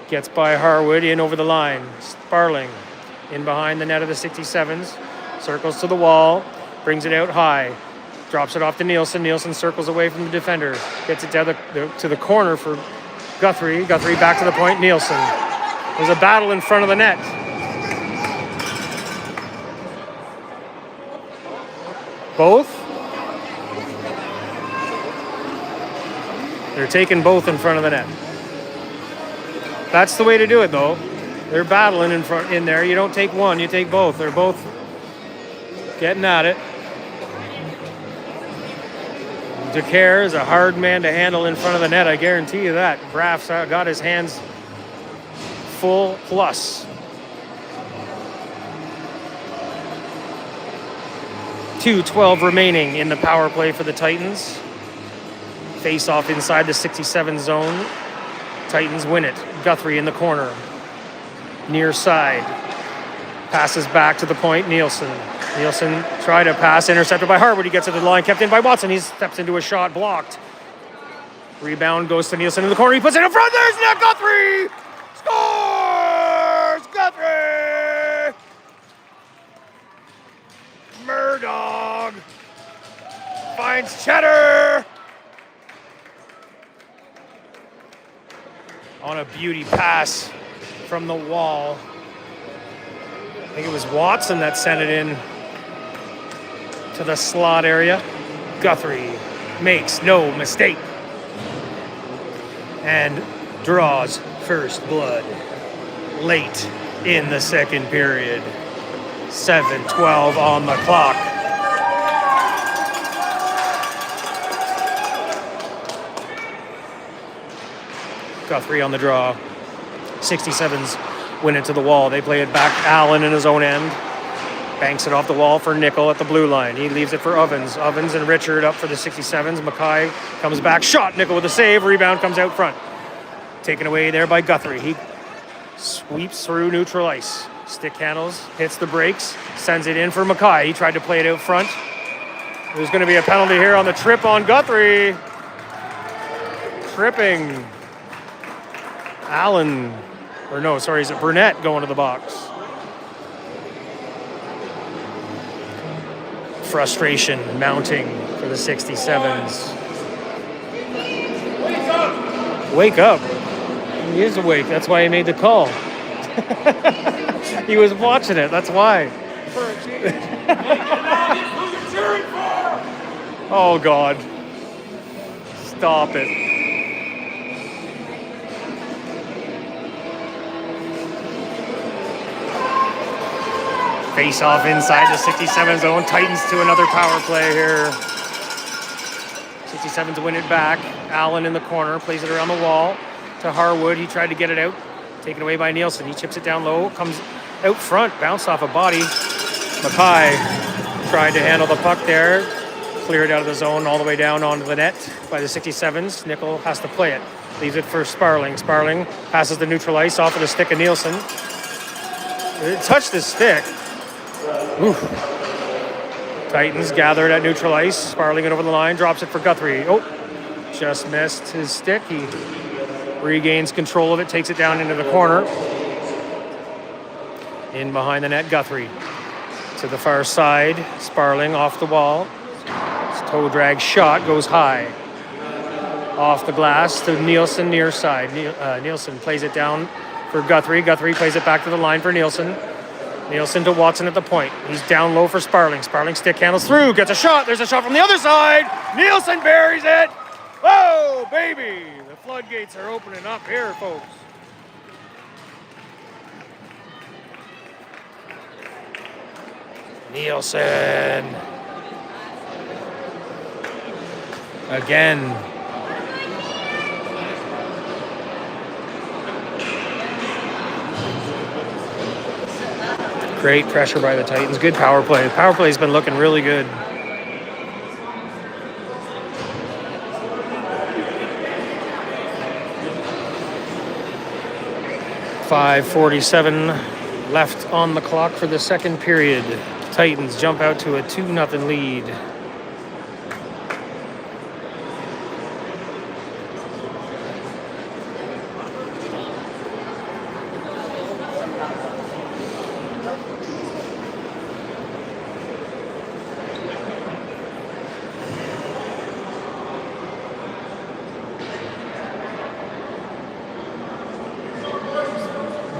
[SPEAKER 2] Gets by Harwood, in over the line. Sparling in behind the net of the 67s. Circles to the wall, brings it out high. Drops it off to Nielsen. Nielsen circles away from the defender. Gets it down to the corner for Guthrie. Guthrie back to the point. Nielsen. There's a battle in front of the net. Both? They're taking both in front of the net. That's the way to do it, though. They're battling in there. You don't take one, you take both. They're both getting at it. DeCare is a hard man to handle in front of the net, I guarantee you that. Braff's got his hands full plus. 2:12 remaining in the power play for the Titans. Face off inside the 67 zone. Titans win it. Guthrie in the corner. Near side. Passes back to the point. Nielsen. Nielsen tried to pass, intercepted by Harwood. He gets to the line, kept in by Watson. He steps into a shot, blocked. Rebound goes to Nielsen in the corner. He puts it in front. There's net. Guthrie scores. Guthrie. Murdog finds Cheddar on a beauty pass from the wall. I think it was Watson that sent it in to the slot area. Guthrie makes no mistake and draws first blood late in the second period. 7:12 on the clock. Guthrie on the draw. 67's win it to the wall. They play it back. Allen in his own end. Banks it off the wall for Nickel at the blue line. He leaves it for Ovens. Ovens and Richard up for the 67's. Mackay comes back. Shot. Nickel with a save. Rebound comes out front. Taken away there by Guthrie. He sweeps through neutral ice. Stick handles. Hits the brakes. Sends it in for Mackay. He tried to play it out front. There's going to be a penalty here on the trip on Guthrie. Tripping. Allen. Or no, sorry, is it Burnett going to the box? Frustration mounting for the 67's. Wake up. He is awake. That's why he made the call. He was watching it. That's why. Oh, God. Stop it. Face off inside the 67 zone. Titans to another power play here. 67 to win it back. Allen in the corner. Plays it around the wall to Harwood. He tried to get it out. Taken away by Nielsen. He chips it down low. Comes out front. Bounced off a body. Mackay tried to handle the puck there. Clear it out of the zone all the way down onto the net by the 67's. Nickel has to play it. Leaves it for Sparling. Sparling passes the neutral ice off of the stick of Nielsen. It touched his stick. Oof. Titans gathered at neutral ice. Sparling it over the line. Drops it for Guthrie. Oh, just missed his stick. He regains control of it. Takes it down into the corner. In behind the net, Guthrie. To the far side. Sparling off the wall. His toe drag shot goes high. Off the glass to Nielsen near side. Nielsen plays it down for Guthrie. Guthrie plays it back to the line for Nielsen. Nielsen to Watson at the point. He's down low for Sparling. Sparling stick handles through. Gets a shot. There's a shot from the other side. Nielsen buries it. Oh, baby. The floodgates are opening up here, folks. Nielsen. Again. Great pressure by the Titans. Good power play. The power play's been looking really good. .47 left on the clock for the second period. Titans jump out to a 2-0 lead.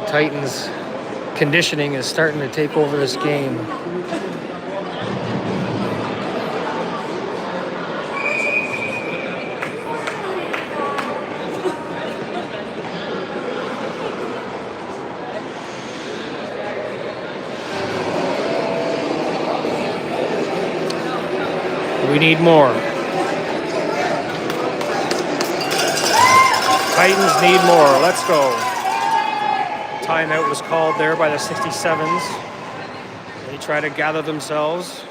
[SPEAKER 2] Titans conditioning is starting to take over this game. We need more. Titans need more. Let's go. Timeout was called there by the 67s. They try to gather themselves.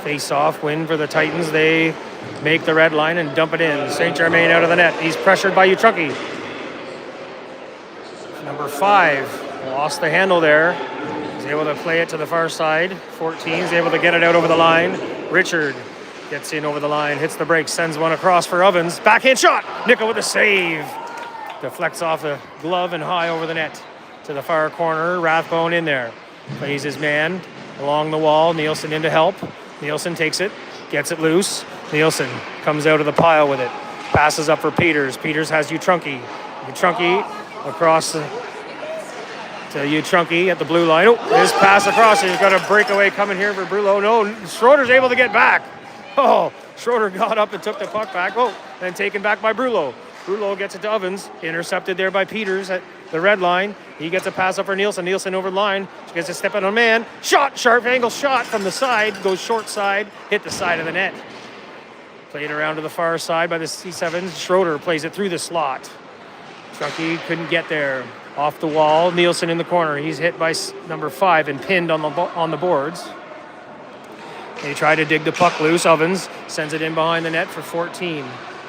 [SPEAKER 2] Face off, win for the Titans. They make the red line and dump it in. St. Germain out of the net. He's pressured by Uchunky. Number 5 lost the handle there. He's able to play it to the far side. 14 is able to get it out over the line. Richard gets in over the line, hits the brakes, sends one across for Ovens. Backhand shot. Nickel with a save. Deflects off the glove and high over the net. To the far corner, Rathbone in there. Plays his man along the wall. Nielsen in to help. Nielsen takes it, gets it loose. Nielsen comes out of the pile with it. Passes up for Peters. Peters has Uchunky. Uchunky across to Uchunky at the blue line. Oh, his pass across. He's got a breakaway coming here for Brullo. No, Schroeder's able to get back. Oh, Schroeder got up and took the puck back. Oh, then taken back by Brullo. Brullo gets it to Ovens. Intercepted there by Peters at the red line. He gets a pass up for Nielsen. Nielsen over the line. She gets a step on a man. Shot, sharp angle shot from the side. Goes short side. Hit the side of the net. Played around to the far side by the C7s. Schroeder plays it through the slot. Chunky couldn't get there. Off the wall. Nielsen in the corner. He's hit by number 5 and pinned on the boards. They try to dig the puck loose. Ovens sends it in behind the net for 14.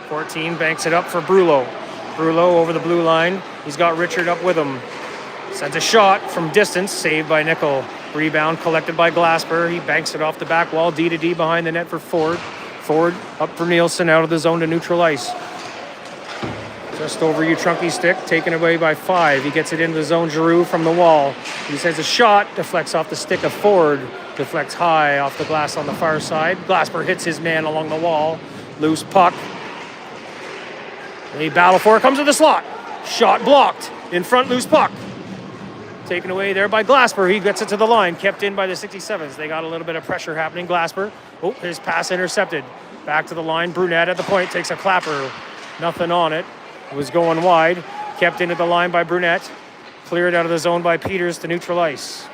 [SPEAKER 2] 14 banks it up for Brullo. Brullo over the blue line. He's got Richard up with him. Sends a shot from distance, saved by Nickel. Rebound collected by Glasper. He banks it off the back wall, D to D behind the net for Ford. Ford up for Nielsen, out of the zone to neutral ice. Just over Uchunky's stick, taken away by 5. He gets it into the zone. Giroux from the wall. He sends a shot, deflects off the stick of Ford. Deflects high off the glass on the far side. Glasper hits his man along the wall. Loose puck. They battle for it, comes to the slot. Shot blocked. In front, loose puck. Taken away there by Glasper. He gets it to the line. Kept in by the 67s. They got a little bit of pressure happening. Glasper. Oh, his pass intercepted. Back to the line. Brunette at the point. Takes a clapper. Nothing on it. It was going wide. Kept into the line by Brunette. Cleared out of the zone by Peters to neutral ice.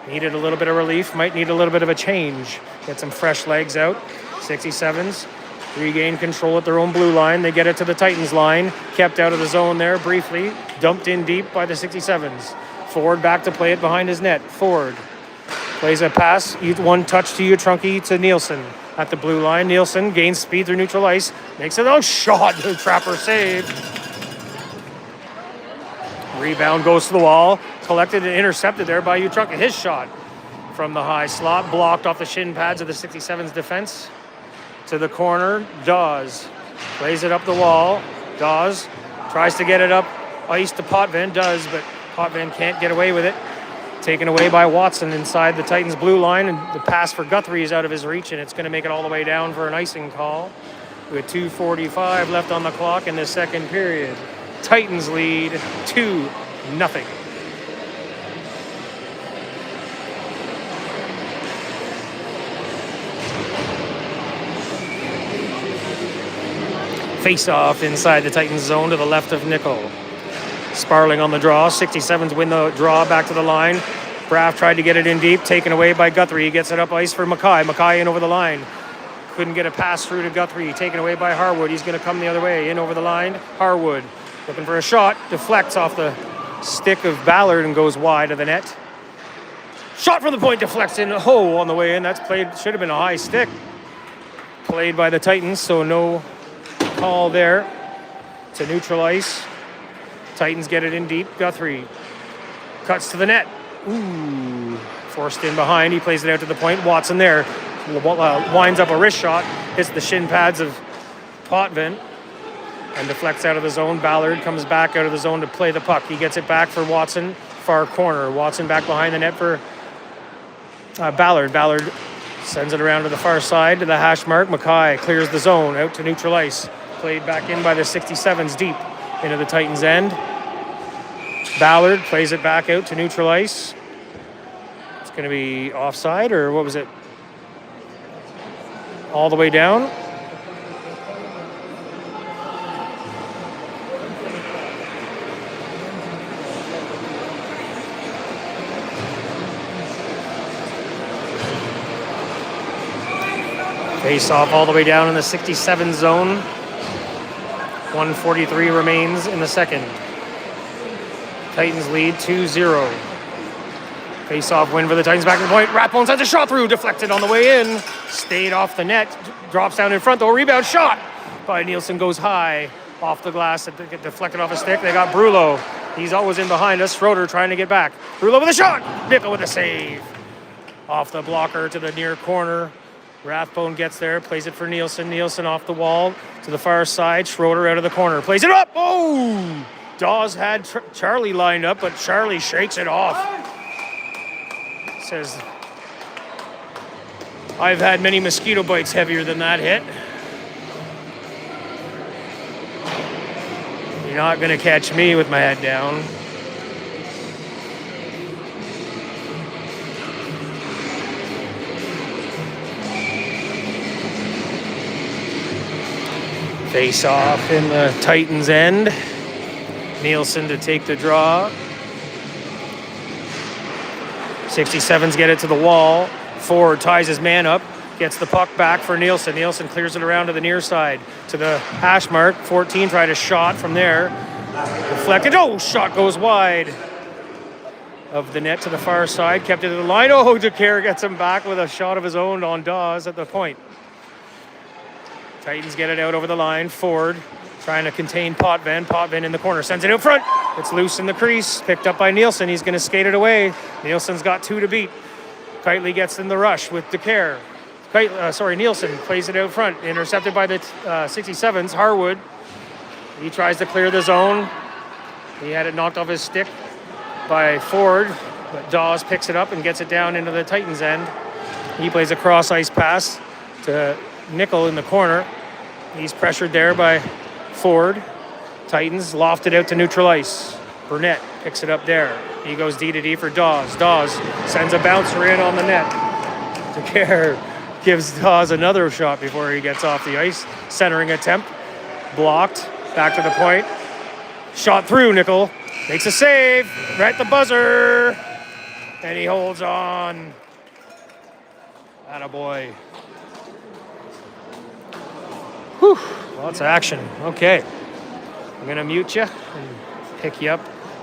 [SPEAKER 2] Needed a little bit of relief. Might need a little bit of a change. Get some fresh legs out. 67s. Regain control at their own blue line. They get it to the Titans line. Kept out of the zone there briefly. Dumped in deep by the 67s. Ford back to play it behind his net. Ford plays a pass. One touch to Uchunky to Nielsen at the blue line. Nielsen gains speed through neutral ice. Makes it a shot. The Trapper saved. Rebound goes to the wall. Collected and intercepted there by Uchunky. His shot from the high slot. Blocked off the shin pads of the 67's defense. To the corner, Dawes plays it up the wall. Dawes tries to get it up ice to Potvin, does, but Potvin can't get away with it. Taken away by Watson inside the Titans' blue line, and the pass for Guthrie is out of his reach, and it's going to make it all the way down for an icing call. With 2:45 left on the clock in the second period. Titans lead 2-0. Face-off inside the Titans zone to the left of Nickel. Sparling on the draw. 67s win the draw back to the line. Braff tried to get it in deep. Taken away by Guthrie. He gets it up ice for Mackay. Mackay in over the line. Couldn't get a pass through to Guthrie. Taken away by Harwood. He's going to come the other way. In over the line. Harwood looking for a shot. Deflects off the stick of Ballard and goes wide of the net. Shot from the point. Deflects in. Oh, on the way in. That's played. Should have been a high stick. Played by the Titans, so no call there to neutral ice. Titans get it in deep. Guthrie cuts to the net. Ooh, forced in behind. He plays it out to the point. Watson there winds up a wrist shot, hits the shin pads of Potvin, and deflects out of the zone. Ballard comes back out of the zone to play the puck. He gets it back for Watson, far corner. Watson back behind the net for Ballard. Ballard sends it around to the far side to the hash mark. Mackay clears the zone out to neutral ice. Played back in by the 67s deep into the Titans' end. Ballard plays it back out to neutral ice. It's going to be offside, or what was it? All the way down. Face off all the way down in the 67 zone. 1:43 remains in the second. Titans lead 2-0. Face-off win for the Titans, back to the point. Rathbone sends a shot through, deflected on the way in. Stayed off the net, drops down in front though. Rebound shot by Nielsen goes high off the glass. It get deflected off a stick. They got Brullo. He's always in behind us. Schroeder trying to get back. Brullo with a shot. Nickel with a save. Off the blocker to the near corner. Rathbone gets there, plays it for Nielsen. Nielsen off the wall to the far side. Schroeder out of the corner, plays it up. Oh! Dawes had Charlie lined up, but Charlie shakes it off. Says, I've had many mosquito bites heavier than that hit. You're not going to catch me with my head down. Face off in the Titans' end. Nielsen to take the draw. 67's get it to the wall. Ford ties his man up, gets the puck back for Nielsen. Nielsen clears it around to the near side to the hash mark. 14 tried a shot from there. Deflected. Oh, shot goes wide of the net to the far side. Kept it to the line. Oh, DeCare gets him back with a shot of his own on Dawes at the point. Titans get it out over the line. Ford trying to contain Potvin. Potvin in the corner. Sends it out front. It's loose in the crease. Picked up by Nielsen. He's going to skate it away. Nielsen's got 2 to beat. Kitely gets in the rush with DeCare. Nielsen plays it out front. Intercepted by the 67s. Harwood. He tries to clear the zone. He had it knocked off his stick by Ford. But Dawes picks it up and gets it down into the Titans' end. He plays a cross-ice pass to Nickel in the corner. He's pressured there by Ford. Titans lofted out to neutral ice. Burnett picks it up there. He goes D to D for Dawes. Dawes sends a bouncer in on the net. DeCare gives Dawes another shot before he gets off the ice. Centering attempt. Blocked. Back to the point. Shot through. Nickel makes a save. Right at the buzzer. And he holds on. Attaboy. Whew, lots of action. Okay. I'm going to mute you and pick you up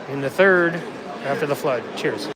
[SPEAKER 2] in the third after the flood. Cheers.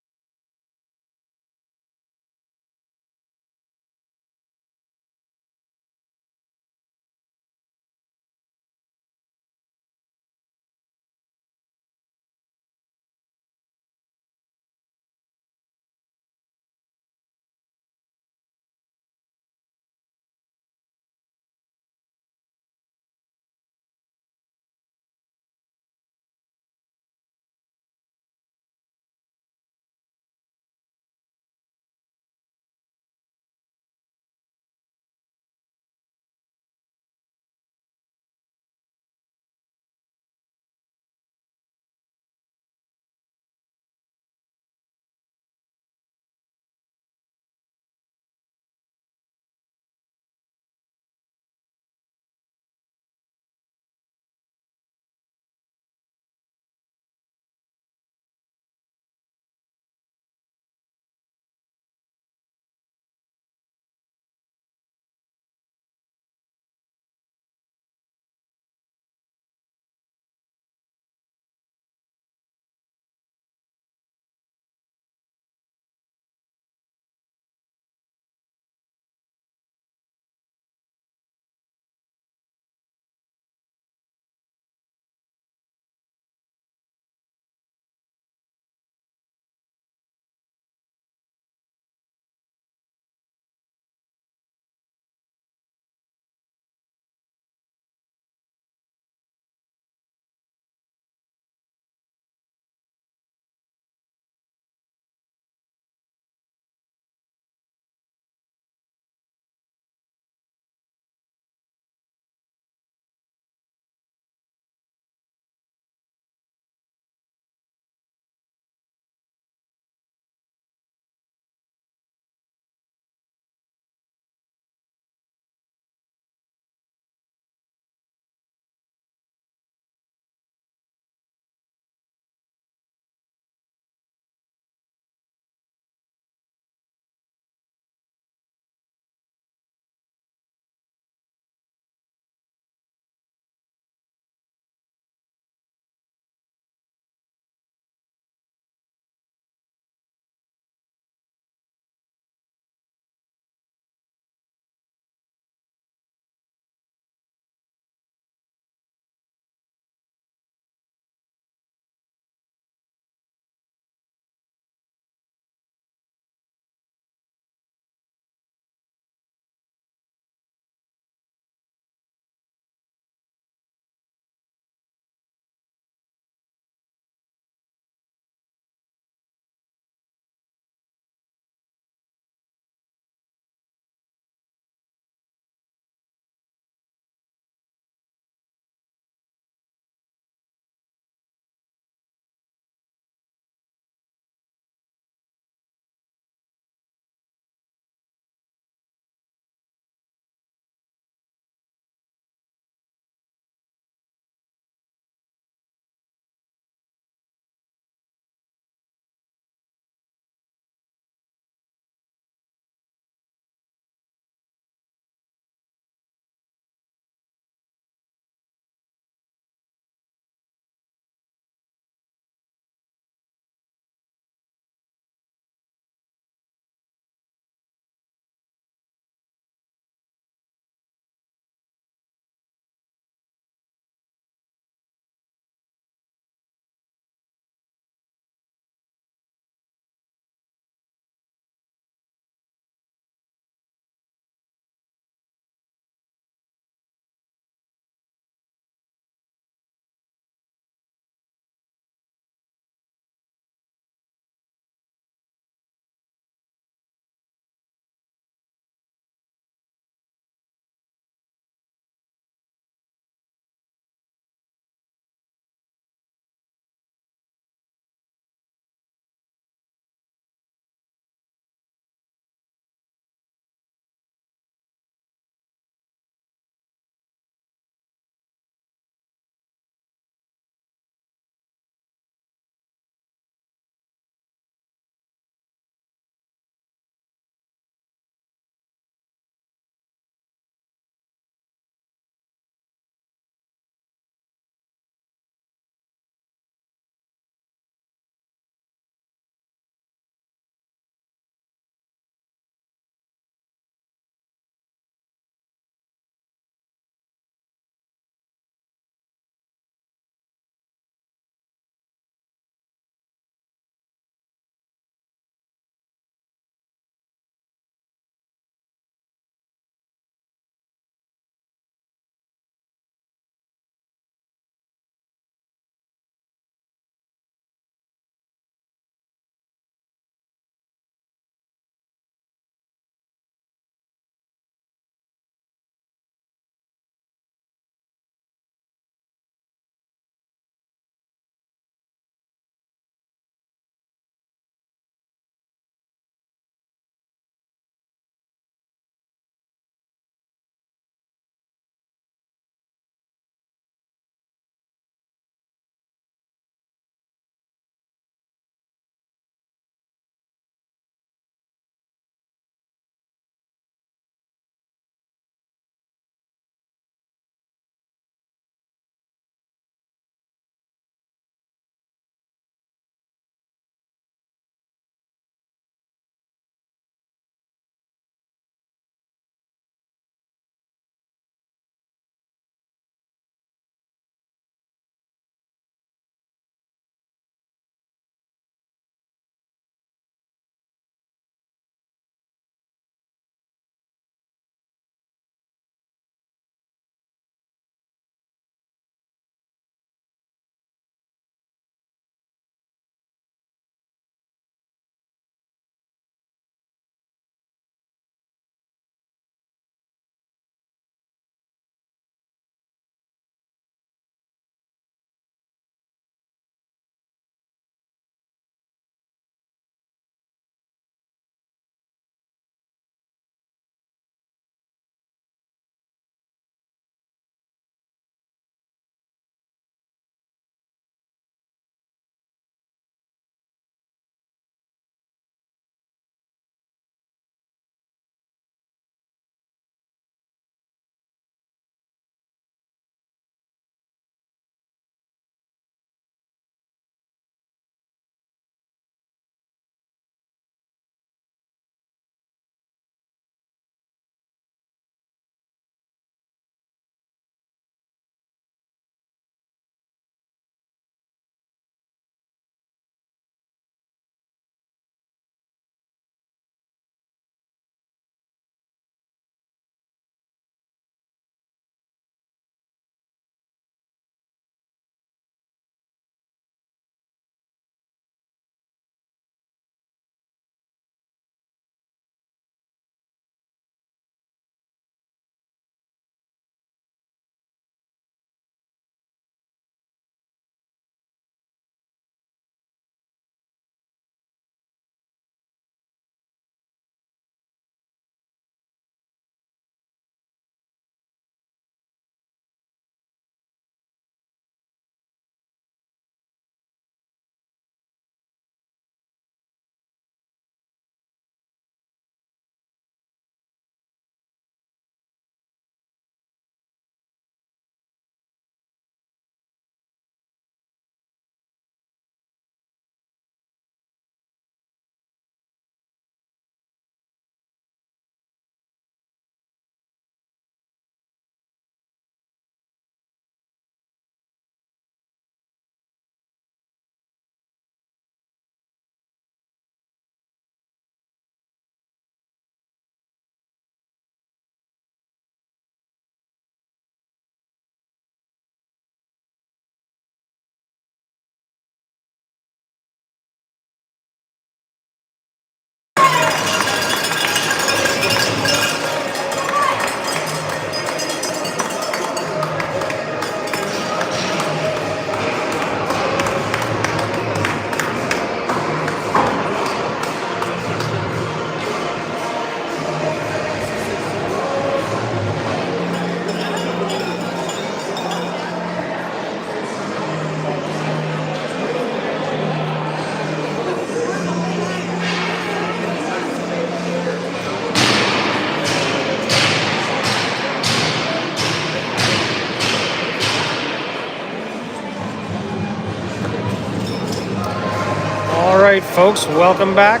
[SPEAKER 2] right, folks, welcome back.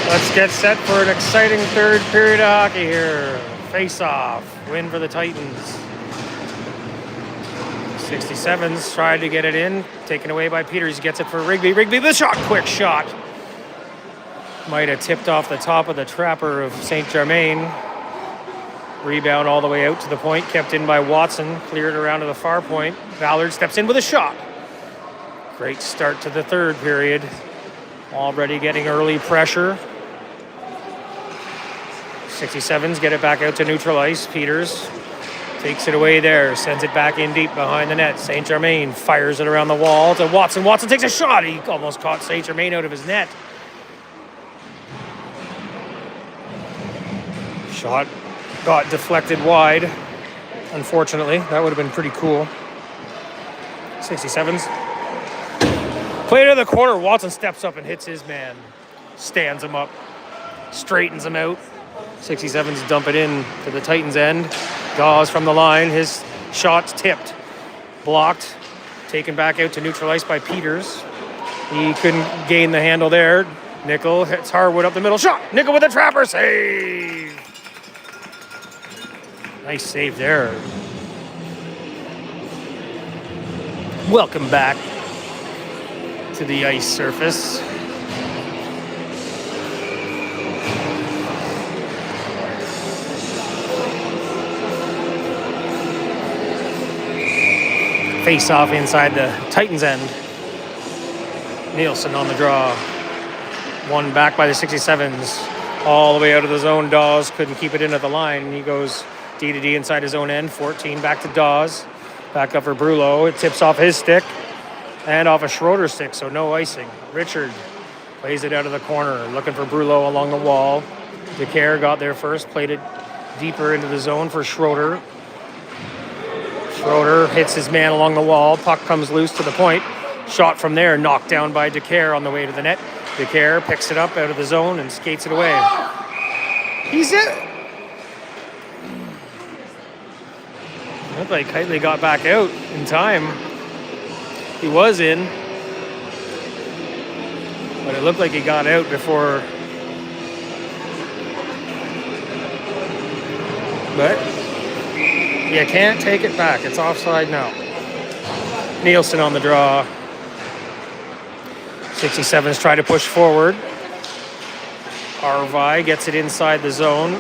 [SPEAKER 2] Let's get set for an exciting third period of hockey here. Face-off, win for the Titans. 67's tried to get it in, taken away by Peters. He gets it for Rigby. Rigby, the shot, quick shot. Might have tipped off the top of the trapper of St. Germain. Rebound all the way out to the point, kept in by Watson, cleared around to the far point. Ballard steps in with a shot. Great start to the third period. Already getting early pressure. 67's get it back out to neutral ice. Peters takes it away there, sends it back in deep behind the net. St. Germain fires it around the wall to Watson. Watson takes a shot. He almost caught St. Germain out of his net. Shot got deflected wide. Unfortunately, that would have been pretty cool. 67's. Play to the corner. Watson steps up and hits his man. Stands him up. Straightens him out. 67's dump it in to the Titans' end. Dawes from the line. His shot's tipped. Blocked. Taken back out to neutral ice by Peters. He couldn't gain the handle there. Nickel hits Harwood up the middle. Shot! Nickel with a trapper. Save! Nice save there. Welcome back to the ice surface. Face off inside the Titans' end. Nielsen on the draw. One back by the 67's. All the way out of the zone. Dawes couldn't keep it in at the line. He goes D to D inside his own end. 14 back to Dawes. Back up for Brullo. It tips off his stick and off a Schroeder's stick, so no icing. Richard plays it out of the corner, looking for Brullo along the wall. DeCare got there first, played it deeper into the zone for Schroeder. Schroeder hits his man along the wall. Puck comes loose to the point. Shot from there, knocked down by DeCare on the way to the net. DeCare picks it up out of the zone and skates it away. He's it. Looked like Keightley got back out in time. He was in, but it looked like he got out before. But you can't take it back. It's offside now. Nielsen on the draw. 67's try to push forward. Arvai gets it inside the zone.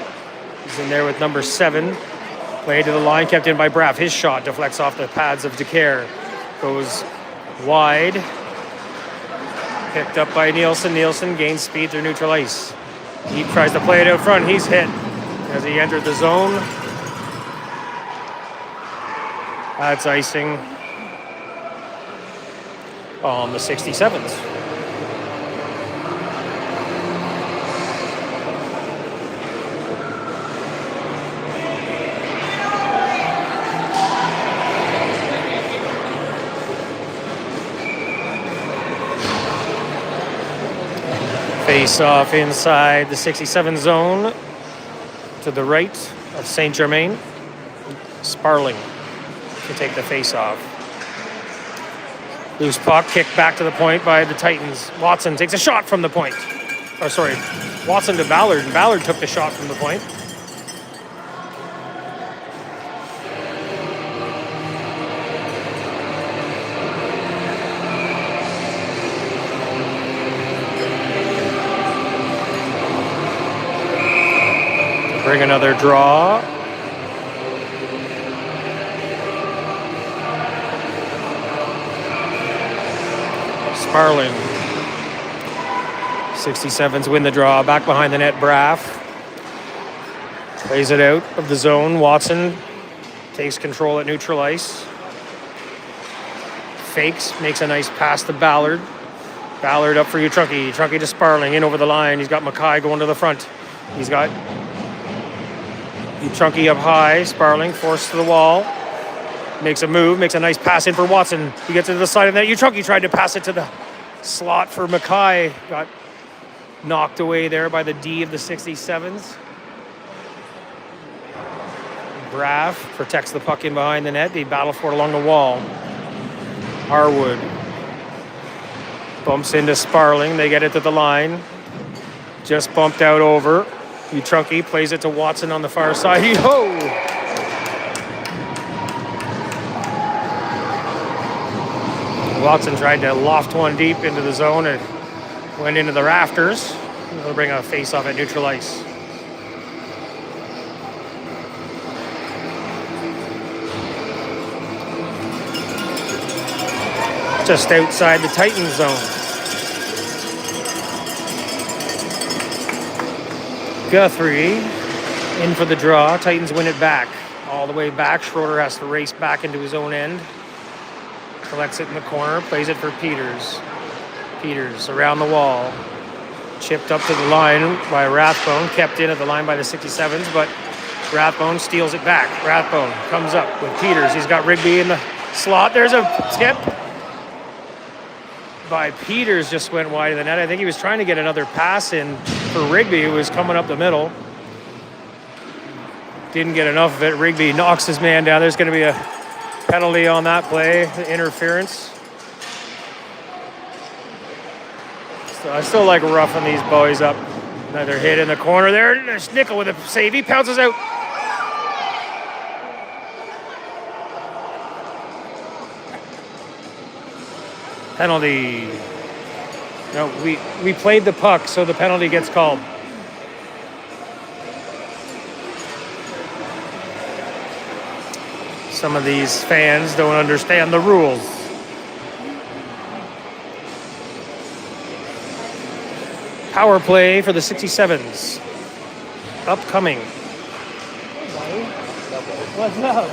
[SPEAKER 2] He's in there with number 7. Play to the line, kept in by Braff. His shot deflects off the pads of DeCare. Goes wide. Picked up by Nielsen. Nielsen gains speed through neutral ice. He tries to play it out front. He's hit as he entered the zone. That's icing on the 67's. Face off inside the 67 zone to the right of St. Germain. Sparling to take the face off. Loose puck kicked back to the point by the Titans. Watson takes a shot from the point. Watson to Ballard, and Ballard took the shot from the point. Bring another draw. Sparling. 67's win the draw. Back behind the net, Braff. Plays it out of the zone. Watson takes control at neutral ice. Fakes, makes a nice pass to Ballard. Ballard up for Utrunki. Utrunki to Sparling, in over the line. He's got Mackay going to the front. He's got Utrunki up high. Sparling forced to the wall. Makes a move, makes a nice pass in for Watson. He gets to the side of that. Utrunki tried to pass it to the slot for Mackay. Got knocked away there by the D of the 67's. Braff protects the puck in behind the net. They battle for it along the wall. Harwood Bumps into Sparling. They get it to the line. Just bumped out over. Trunky plays it to Watson on the far side. Ho! Watson tried to loft one deep into the zone and went into the rafters. They'll bring a face-off at neutral ice. Just outside the Titans zone. Guthrie in for the draw. Titans win it back. All the way back. Schroeder has to race back into his own end. Collects it in the corner. Plays it for Peters. Peters around the wall. Chipped up to the line by Rathbone. Kept in at the line by the 67s, but Rathbone steals it back. Rathbone comes up with Peters. He's got Rigby in the slot. There's a tip by Peters, just went wide of the net. I think he was trying to get another pass in for Rigby, who was coming up the middle. Didn't get enough of it. Rigby knocks his man down. There's going to be a penalty on that play, interference. So I still like roughing these boys up. Another hit in the corner there. There's Nickel with a save. He pounces out. Penalty. No, we played the puck, so the penalty gets called. Some of these fans don't understand the rules. Power play for the 67s. Upcoming. What's up?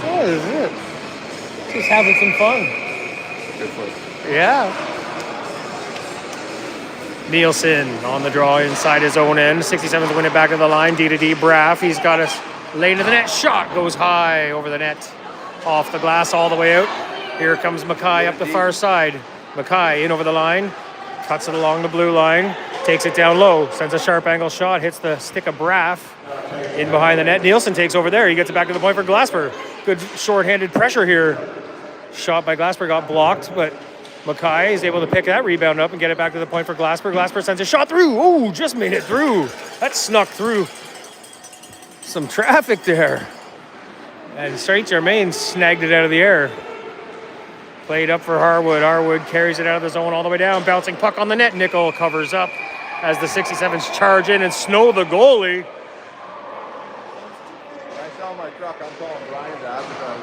[SPEAKER 2] What is it? Just having some fun. Yeah. Nielsen on the draw inside his own end. 67s win it back to the line. D-to-D Braff. He's got a lane to the net. Shot goes high over the net. Off the glass all the way out. Here comes Mackay up the far side. Mackay in over the line. Cuts it along the blue line. Takes it down low. Sends a sharp angle shot. Hits the stick of Braff. In behind the net. Nielsen takes over there. He gets it back to the point for Glasper. Good short-handed pressure here. Shot by Glasper got blocked, but Mackay is able to pick that rebound up and get it back to the point for Glasper. Glasper sends a shot through. Oh, just made it through. That snuck through some traffic there. And St. Germain snagged it out of the air. Played up for Harwood. Harwood carries it out of the zone all the way down. Bouncing puck on the net. Nickel covers up as the 67s charge in and snow the goalie.
[SPEAKER 4] When I sell my truck, I'm calling Brian to advertise.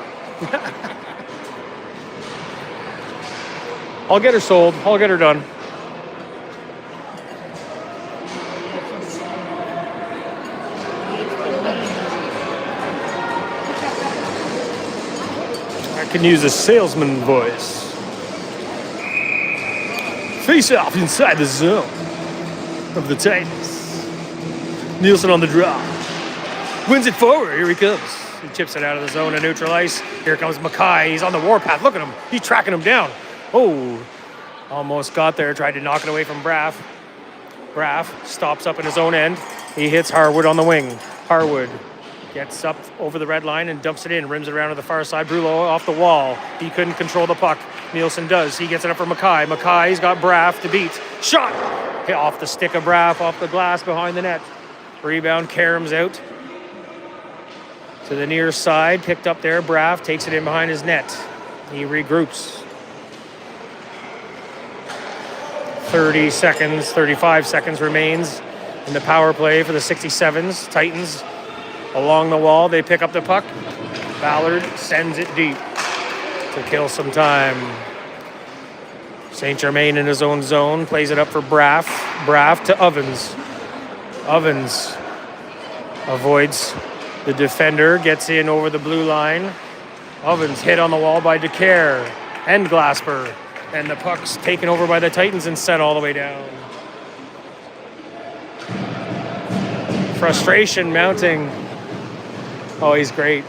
[SPEAKER 2] I'll get her sold. I'll get her done. I can use a salesman voice. Face off inside the zone of the Titans. Nielsen on the draw. Wins it forward. Here he comes. He chips it out of the zone of neutral ice. Here comes Mackay. He's on the warpath. Look at him. He's tracking him down. Oh, almost got there. Tried to knock it away from Braff. Braff stops up in his own end. He hits Harwood on the wing. Harwood gets up over the red line and dumps it in. Rims it around to the far side. Brulot off the wall. He couldn't control the puck. Nielsen does. He gets it up for Mackay. Mackay's got Braff to beat. Shot! Hit off the stick of Braff, off the glass behind the net. Rebound, Karam's out. To the near side. Picked up there. Braff takes it in behind his net. He regroups. 30 seconds, 35 seconds remains in the power play for the 67s. Titans along the wall. They pick up the puck. Ballard sends it deep to kill some time. St. Germain in his own zone. Plays it up for Braff. Braff to Ovens. Ovens avoids the defender. Gets in over the blue line. Ovens hit on the wall by DeCare and Glasper. And the puck's taken over by the Titans and sent all the way down. Frustration mounting. Oh, he's great.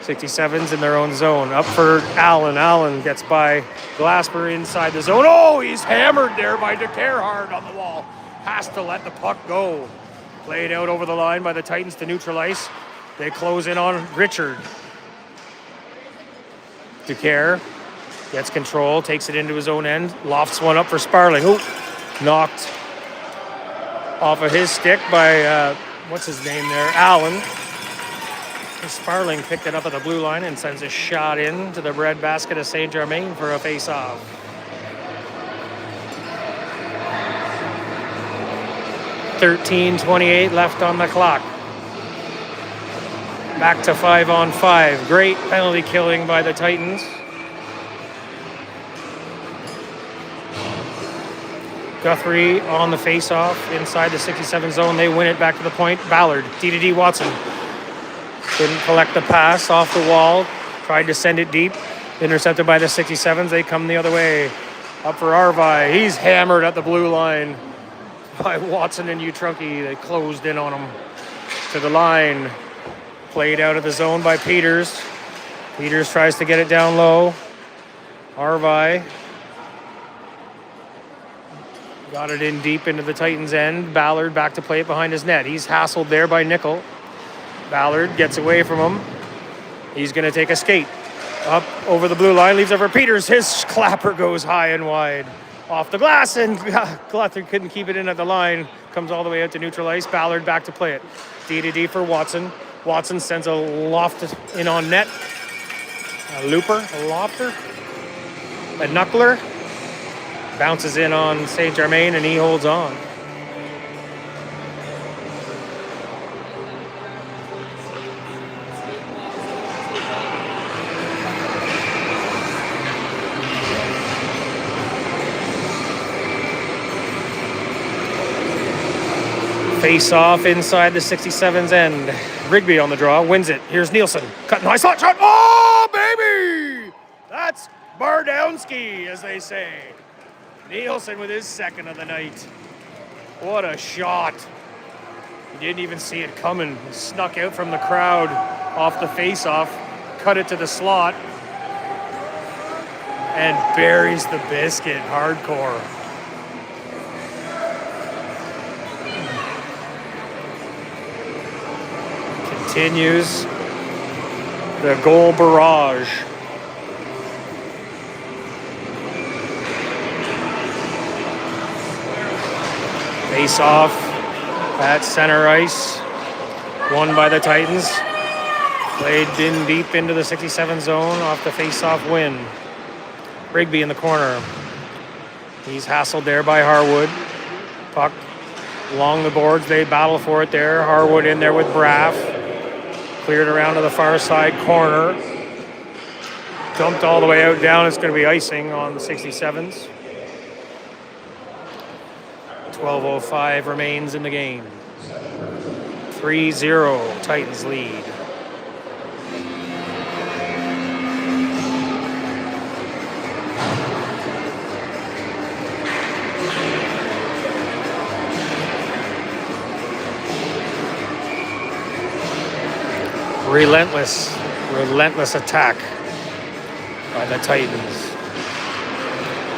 [SPEAKER 2] 67s in their own zone. Up for Allen. Allen gets by Glasper inside the zone. Oh, he's hammered there by DeCare hard on the wall. Has to let the puck go. Played out over the line by the Titans to neutral ice. They close in on Richard. DeCare Gets control, takes it into his own end, lofts one up for Sparling. Ooh, knocked off of his stick by, what's his name there, Allen. Sparling picked it up at the blue line and sends a shot in to the bread basket of Saint Germain for a face-off. .28 left on the clock. Back to 5-on-5. Great penalty killing by the Titans. Guthrie on the face-off inside the 67 zone. They win it back to the point. Ballard, D Watson. Couldn't collect the pass off the wall. Tried to send it deep. Intercepted by the 67s. They come the other way. Up for Arvi. He's hammered at the blue line by Watson and U14. They closed in on him to the line. Played out of the zone by Peters. Peters tries to get it down low. Arvi got it in deep into the Titans' end. Ballard back to play it behind his net. He's hassled there by Nickel. Ballard gets away from him. He's going to take a skate. Up over the blue line, leaves over Peters. His clapper goes high and wide. Off the glass, and Guthrie couldn't keep it in at the line. Comes all the way out to neutral ice. Ballard back to play it. D for Watson. Watson sends a loft in on net. A looper, a lofter, a knuckler. Bounces in on Saint Germain, and he holds on. Face off inside the 67's end. Rigby on the draw, wins it. Here's Nielsen. Cutting high slot shot. Oh, baby! That's Bardowski, as they say. Nielsen with his second of the night. What a shot. You didn't even see it coming. He snuck out from the crowd off the face-off, cut it to the slot, and buries the biscuit hardcore. Continues the goal barrage. Face off at center ice. Won by the Titans. Played in deep into the 67 zone off the face-off win. Rigby in the corner. He's hassled there by Harwood. Puck along the boards. They battle for it there. Harwood in there with Braff. Cleared around to the far side corner. Dumped all the way out down. It's going to be icing on the 67s. 12:05 remains in the game. 3-0 Titans lead. Relentless attack by the Titans.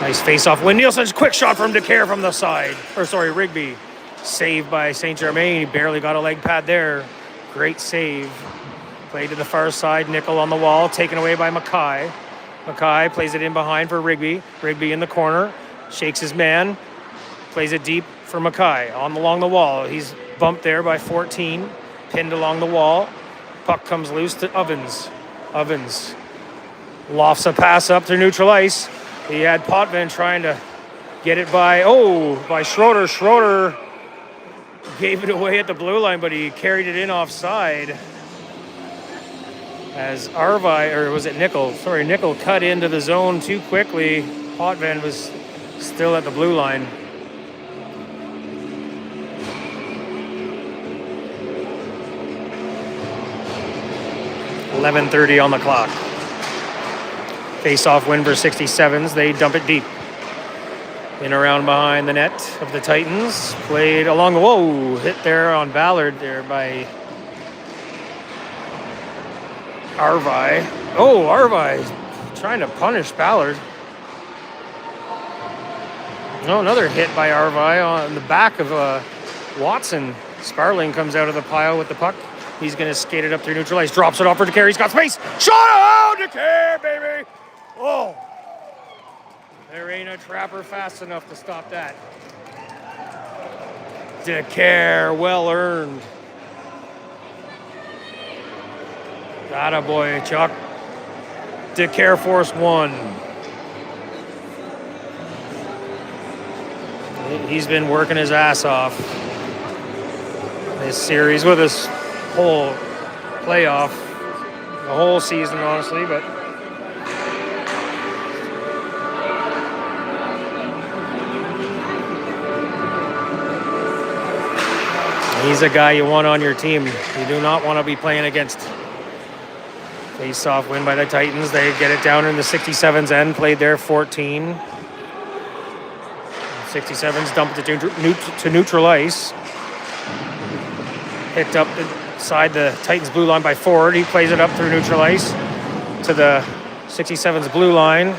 [SPEAKER 2] Nice face-off win. Nielsen's quick shot from DeCare from the side. Rigby. Saved by Saint Germain. He barely got a leg pad there. Great save. Played to the far side. Nickel on the wall. Taken away by Mackay. Mackay plays it in behind for Rigby. Rigby in the corner. Shakes his man. Plays it deep for Mackay. Along the wall. He's bumped there by 14. Pinned along the wall. Puck comes loose to Ovens. Ovens lofts a pass up to neutral ice. He had Potvin trying to get it by Schroeder. Schroeder gave it away at the blue line, but he carried it in offside. As Nickel cut into the zone too quickly. Potvin was still at the blue line. .11:30 on the clock. Face-off win for 67s. They dump it deep. In around behind the net of the Titans. Played along the hit there on Ballard there by Arvi. Arvi trying to punish Ballard. Another hit by Arvi on the back of Watson. Sparling comes out of the pile with the puck. He's going to skate it up through neutral ice. Drops it off for DeCare. He's got space. Shot out! DeCare, baby! There ain't a trapper fast enough to stop that. DeCare, well earned. Attaboy, Chuck. DeCare force 1. He's been working his ass off this series with his whole playoff, the whole season, honestly, but he's a guy you want on your team. You do not want to be playing against. Face-off win by the Titans. They get it down in the 67's end, played there 14. 67's dumped it to neutral ice. Picked up inside the Titans blue line by Ford. He plays it up through neutral ice to the 67's blue line.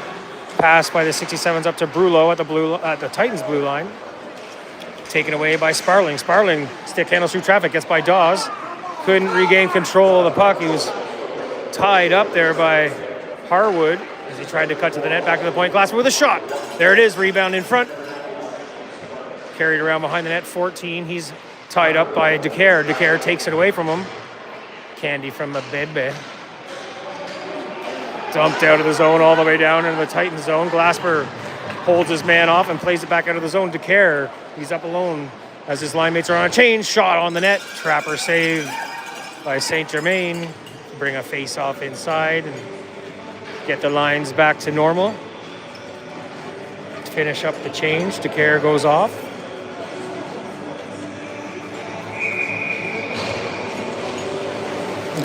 [SPEAKER 2] Pass by the 67's up to Brulo at the Titans blue line. Taken away by Sparling. Sparling stick handles through traffic, gets by Dawes. Couldn't regain control of the puck. He was tied up there by Harwood as he tried to cut to the net. Back to the point. Glasper with a shot. There it is. Rebound in front. Carried around behind the net. 14. He's tied up by DeCare. DeCare takes it away from him. Candy from Abebe. Dumped out of the zone all the way down into the Titan zone. Glasper holds his man off and plays it back out of the zone. DeCare, he's up alone as his line mates are on a change. Shot on the net. Trapper saved by St. Germain. Bring a face-off inside and get the lines back to normal. Finish up the change. DeCare goes off.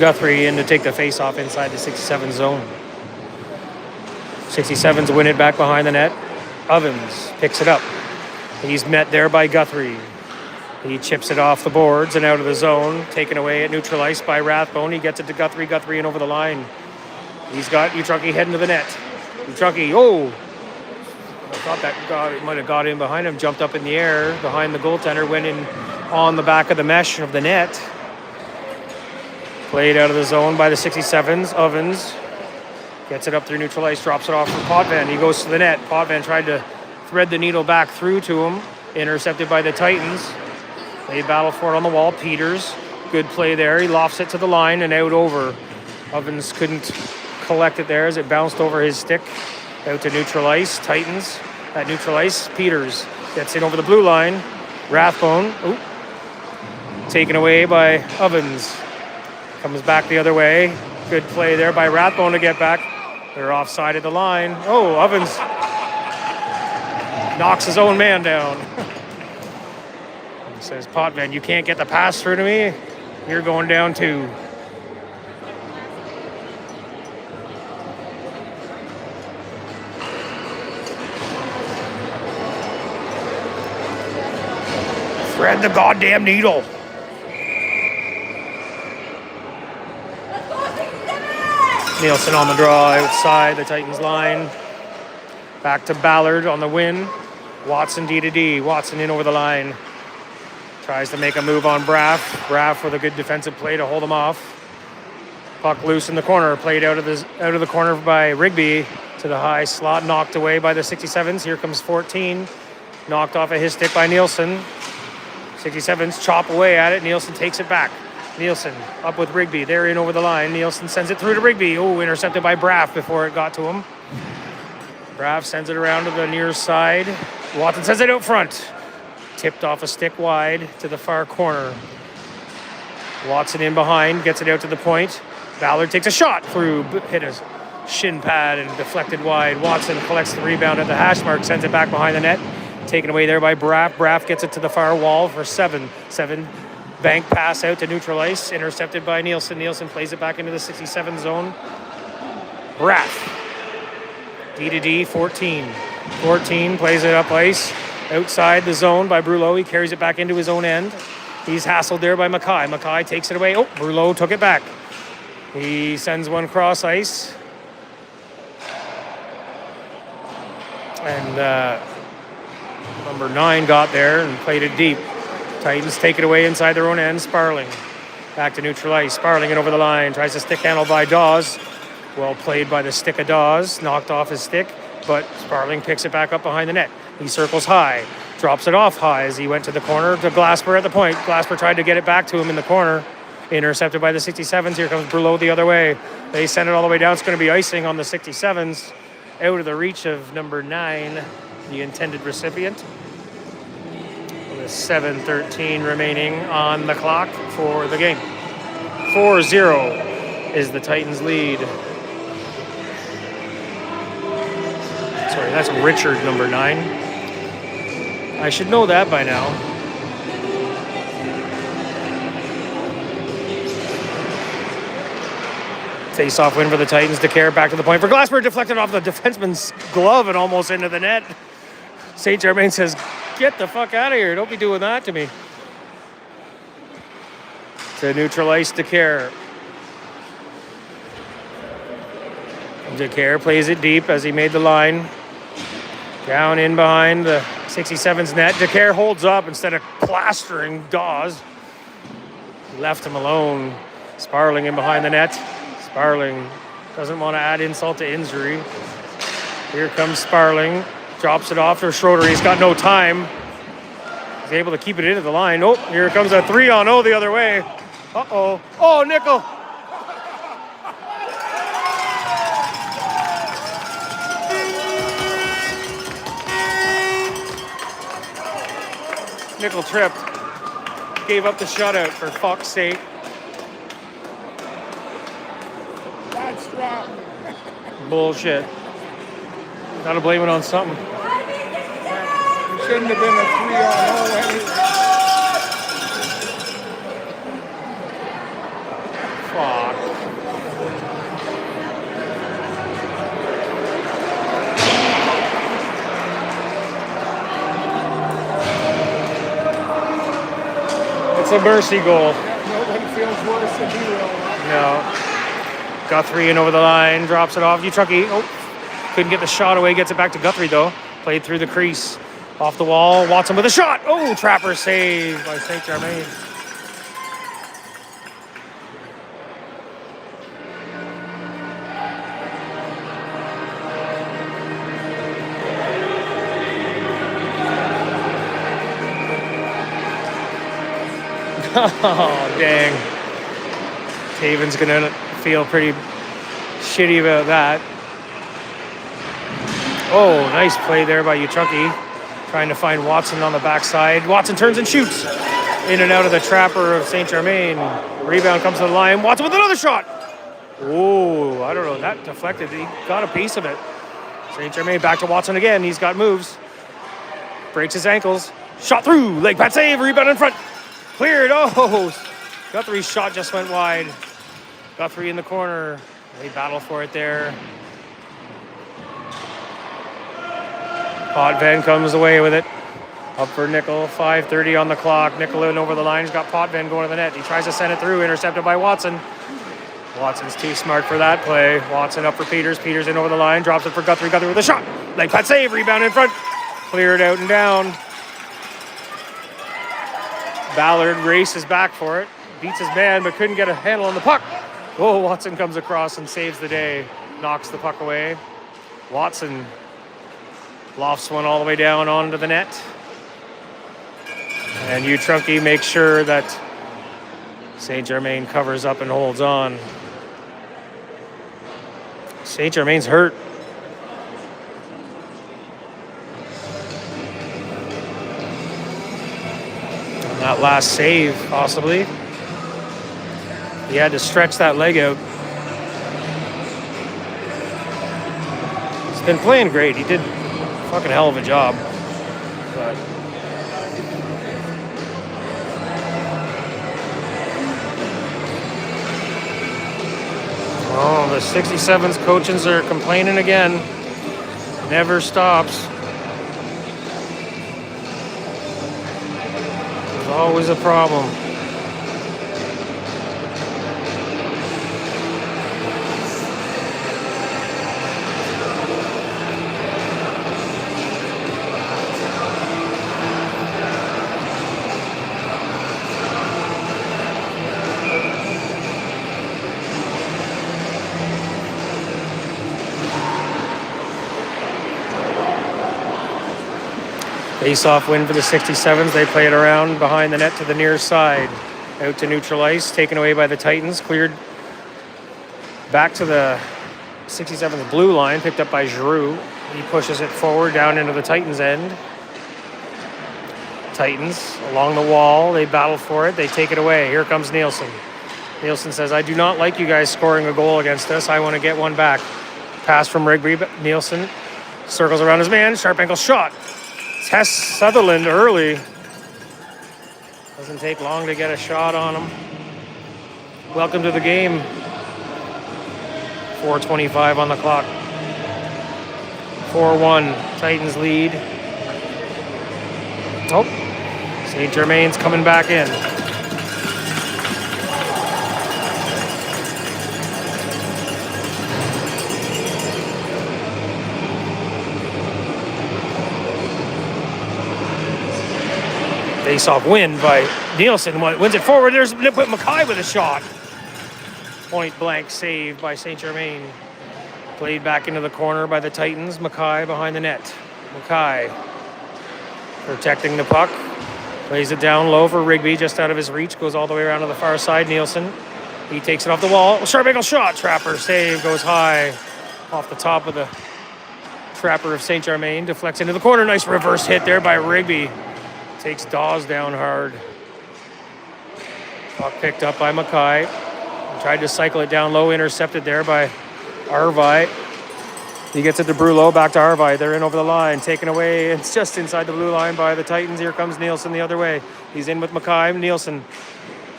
[SPEAKER 2] Guthrie in to take the face-off inside the 67 zone. 67's win it back behind the net. Ovens picks it up. He's met there by Guthrie. He chips it off the boards and out of the zone. Taken away at neutral ice by Rathbone. He gets it to Guthrie. Guthrie in over the line. He's got Utrunky heading to the net. Utrunky, oh! I thought that might have got in behind him. Jumped up in the air behind the goaltender. Went in on the back of the mesh of the net. Played out of the zone by the 67's. Ovens gets it up through neutral ice. Drops it off for Potvin. He goes to the net. Potvin tried to thread the needle back through to him. Intercepted by the Titans. They battle for it on the wall. Peters, good play there. He lofts it to the line and out over. Ovens couldn't collect it there as it bounced over his stick. Out to neutral ice. Titans at neutral ice. Peters gets in over the blue line. Rathbone, taken away by Ovens. Comes back the other way. Good play there by Rathbone to get back. They're offside at the line. Oh, Ovens knocks his own man down. He says, Potvin, you can't get the pass through to me. You're going down too. Thread the goddamn needle. Nielsen on the draw outside the Titans line. Back to Ballard on the win. Watson D to D. Watson in over the line. Tries to make a move on Braff. Braff with a good defensive play to hold him off. Puck loose in the corner. Played out of the corner by Rigby to the high slot. Knocked away by the 67s. Here comes 14. Knocked off of his stick by Nielsen. 67s chop away at it. Nielsen takes it back. Nielsen up with Rigby. They're in over the line. Nielsen sends it through to Rigby. Oh, intercepted by Braff before it got to him. Braff sends it around to the near side. Watson sends it out front. Tipped off a stick wide to the far corner. Watson in behind. Gets it out to the point. Ballard takes a shot through. Hit his shin pad and deflected wide. Watson collects the rebound at the hash mark. Sends it back behind the net. Taken away there by Braff. Braff gets it to the far wall for 7. Bank pass out to neutral ice. Intercepted by Nielsen. Nielsen plays it back into the 67 zone. Braff. D to D, 14. 14 plays it up ice. Outside the zone by Brulo. He carries it back into his own end. He's hassled there by Mackay. Mackay takes it away. Oh, Brulo took it back. He sends one cross ice. And number 9 got there and played it deep. Titans take it away inside their own end. Sparling back to neutral ice. Sparling it over the line. Tries to stick handle by Dawes. Well played by the stick of Dawes. Knocked off his stick. but Sparling picks it back up behind the net. He circles high, drops it off high as he went to the corner to Glasper at the point. Glasper tried to get it back to him in the corner. Intercepted by the 67s. Here comes Berlot the other way. They send it all the way down. It's going to be icing on the 67s. Out of the reach of number 9, the intended recipient. With 7:13 remaining on the clock for the game. 4-0 is the Titans' lead. Sorry, that's Richard, number 9. I should know that by now. Face-off win for the Titans. DeCare back to the point for Glasper. Deflected off the defenseman's glove and almost into the net. St. Germain says, get the fuck out of here. Don't be doing that to me. To neutralize DeCare. DeCare plays it deep as he made the line. Down in behind the 67's net. DeCare holds up instead of plastering Dawes. Left him alone. Sparling in behind the net. Sparling doesn't want to add insult to injury. Here comes Sparling. Drops it off to Schroeder. He's got no time. He's able to keep it into the line. Oh, here comes a 3-on-0 the other way. Uh-oh. Oh, Nickel. Nickel tripped. Gave up the shutout, for fuck's sake.
[SPEAKER 3] That's wrong.
[SPEAKER 2] Bullshit. Gotta blame it on something.
[SPEAKER 3] It shouldn't have been a 3-on-0 anyway.
[SPEAKER 2] Fuck. It's a mercy goal.
[SPEAKER 3] Nobody feels worse than you will.
[SPEAKER 2] No. Guthrie in over the line, drops it off. Utrucky, couldn't get the shot away. Gets it back to Guthrie, though. Played through the crease. Off the wall. Watson with a shot. Oh, Trapper saved by St. Germain. Oh, dang. Taven's going to feel pretty shitty about that. Oh, nice play there by Utrucky. Trying to find Watson on the backside. Watson turns and shoots. In and out of the Trapper of St. Germain. Rebound comes to the line. Watson with another shot. Oh, I don't know. That deflected. He got a piece of it. St. Germain back to Watson again. He's got moves. Breaks his ankles. Shot through. Leg pad save. Rebound in front. Cleared. Oh, Guthrie's shot just went wide. Guthrie in the corner. They battle for it there. Potvin comes away with it. Up for Nickel. 5:30 on the clock. Nickel in over the line. He's got Potvin going to the net. He tries to send it through. Intercepted by Watson. Watson's too smart for that play. Watson up for Peters. Peters in over the line. Drops it for Guthrie. Guthrie with a shot. Leg pad save. Rebound in front. Cleared out and down. Ballard races back for it. Beats his man, but couldn't get a handle on the puck. Oh, Watson comes across and saves the day. Knocks the puck away. Watson lofts one all the way down onto the net. And Utrucky makes sure that St. Germain covers up and holds on. St. Germain's hurt. That last save, possibly. He had to stretch that leg out. He's been playing great. He did a fucking hell of a job. But oh, the 67's coaches are complaining again. Never stops. Always a problem. Face-off win for the 67s. They play it around behind the net to the near side. Out to neutral ice, taken away by the Titans. Cleared back to the 67's blue line, picked up by Giroux. He pushes it forward down into the Titans' end. Titans along the wall. They battle for it. They take it away. Here comes Nielsen. Nielsen says, I do not like you guys scoring a goal against us. I want to get one back. Pass from Rigby. Nielsen circles around his man. Sharp ankle shot. Tests Sutherland early. Doesn't take long to get a shot on him. Welcome to the game. 4:25 on the clock. 4-1. Titans lead. Oh, St. Germain's coming back in. Face-off win by Nielsen. Wins it forward. There's Mackay with a shot. Point blank save by St. Germain. Played back into the corner by the Titans. Mackay behind the net. Mackay protecting the puck. Plays it down low for Rigby, just out of his reach. Goes all the way around to the far side. Nielsen. He takes it off the wall. Sharp ankle shot. Trapper save. Goes high off the top of the trapper of St. Germain. Deflects into the corner. Nice reverse hit there by Rigby. Takes Dawes down hard. Puck picked up by Mackay. Tried to cycle it down low. Intercepted there by Arvai. He gets it to Brulot, back to Arvai. They're in over the line, taken away. It's just inside the blue line by the Titans. Here comes Nielsen the other way. He's in with Mackay. Nielsen.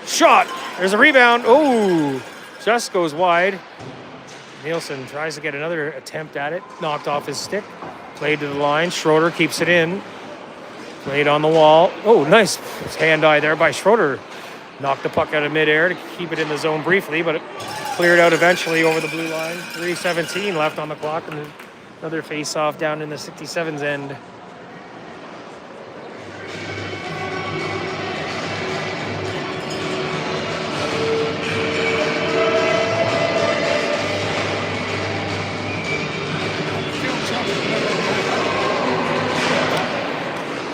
[SPEAKER 2] Shot! There's a rebound. Oh! Just goes wide. Nielsen tries to get another attempt at it. Knocked off his stick. Played to the line. Schroeder keeps it in. Played on the wall. Oh, nice hand-eye there by Schroeder. Knocked the puck out of midair to keep it in the zone briefly, but it cleared out eventually over the blue line. 3:17 left on the clock, and another face-off down in the 67's end.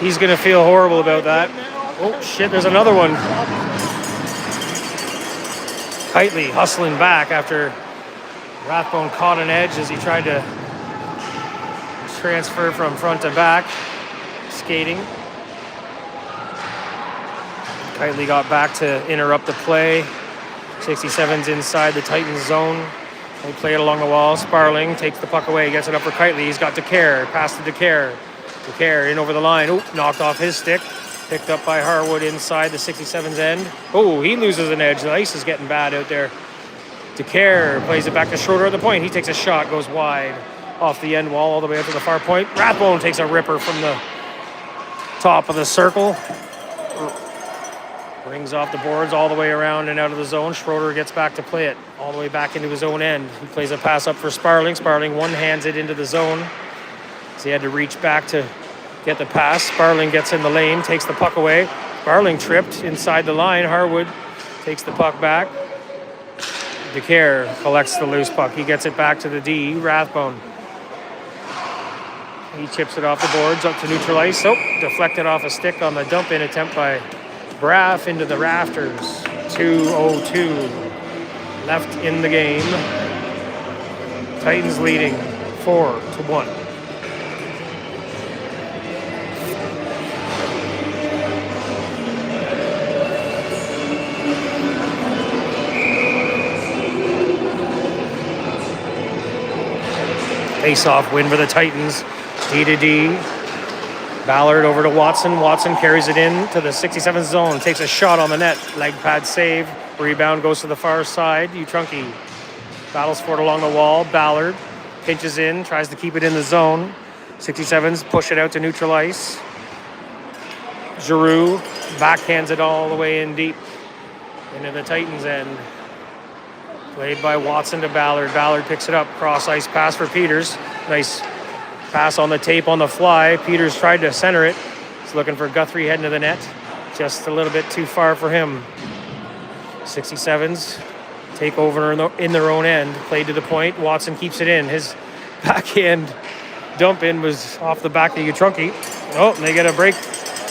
[SPEAKER 2] He's going to feel horrible about that. Oh, shit, there's another one. Kitely hustling back after Rathbone caught an edge as he tried to transfer from front to back, skating. Kitely got back to interrupt the play. 67's inside the Titans zone. They play it along the wall. Sparling takes the puck away, gets it up for Kitely. He's got DeCare, pass to DeCare. DeCare in over the line. Oh, knocked off his stick. Picked up by Harwood inside the 67's end. Oh, he loses an edge. The ice is getting bad out there. DeCare plays it back to Schroeder at the point. He takes a shot, goes wide off the end wall all the way up to the far point. Rathbone takes a ripper from the top of the circle. Brings off the boards all the way around and out of the zone. Schroeder gets back to play it all the way back into his own end. He plays a pass up for Sparling. Sparling one-hands it into the zone. So he had to reach back to get the pass. Sparling gets in the lane, takes the puck away. Sparling tripped inside the line. Harwood takes the puck back. DeCare collects the loose puck. He gets it back to the D. Rathbone. He chips it off the boards up to neutral ice. Oh, deflected off a stick on the dump-in attempt by Braff into the rafters. 2:02 left in the game. Titans leading 4-1. Face-off win for the Titans. D-to-D. Ballard over to Watson. Watson carries it in to the 67th zone. Takes a shot on the net. Leg pad save. Rebound goes to the far side. Utrunki battles for it along the wall. Ballard pinches in. Tries to keep it in the zone. 67s push it out to neutral ice. Giroux backhands it all the way in deep into the Titans' end. Played by Watson to Ballard. Ballard picks it up. Cross ice pass for Peters. Nice pass on the tape on the fly. Peters tried to center it. He's looking for Guthrie heading to the net. Just a little bit too far for him. 67s take over in their own end. Played to the point. Watson keeps it in. His backhand dump in was off the back of U14. Oh, and they get a break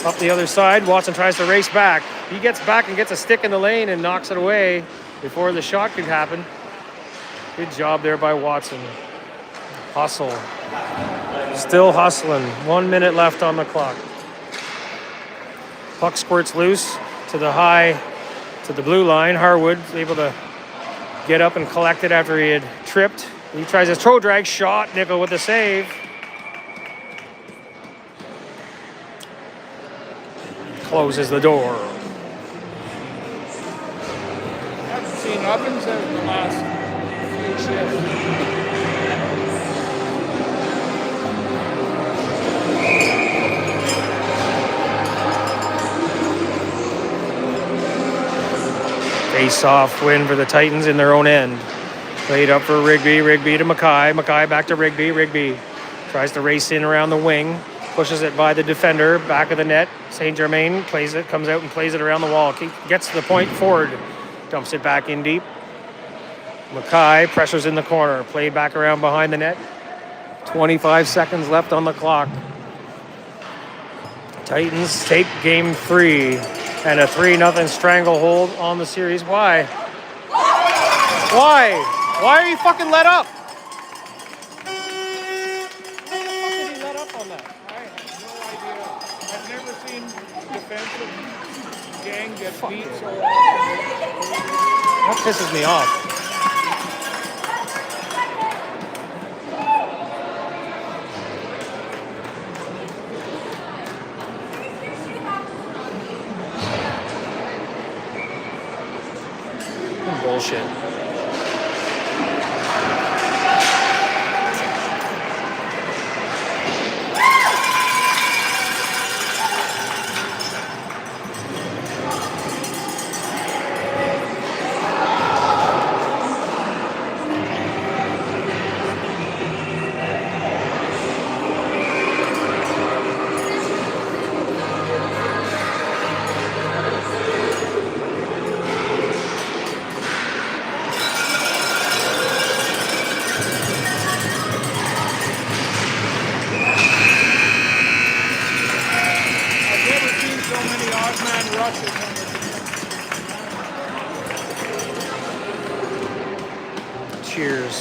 [SPEAKER 2] up the other side. Watson tries to race back. He gets back and gets a stick in the lane and knocks it away before the shot could happen. Good job there by Watson. Hustle. Still hustling. 1 minute left on the clock. Puck squirts loose to the high, to the blue line. Harwood able to get up and collect it after he had tripped. He tries his toe drag shot. Nickel with the save. Closes the door.
[SPEAKER 3] Haven't seen Ovens in the last few shifts.
[SPEAKER 2] Face-off win for the Titans in their own end. Played up for Rigby. Rigby to Mackay. Mackay back to Rigby. Rigby tries to race in around the wing. Pushes it by the defender. Back of the net. St. Germain plays it. Comes out and plays it around the wall. Gets to the point. Ford dumps it back in deep. Mackay pressures in the corner. Played back around behind the net. 25 seconds left on the clock. Titans take game 3. And a 3-0 stranglehold on the series. Why? Why? Why are you fucking let up? Why the fuck did he let up on that?
[SPEAKER 3] I have no idea. I've never seen defensive gang get beat so
[SPEAKER 2] That pisses me off. Bullshit. Cheers.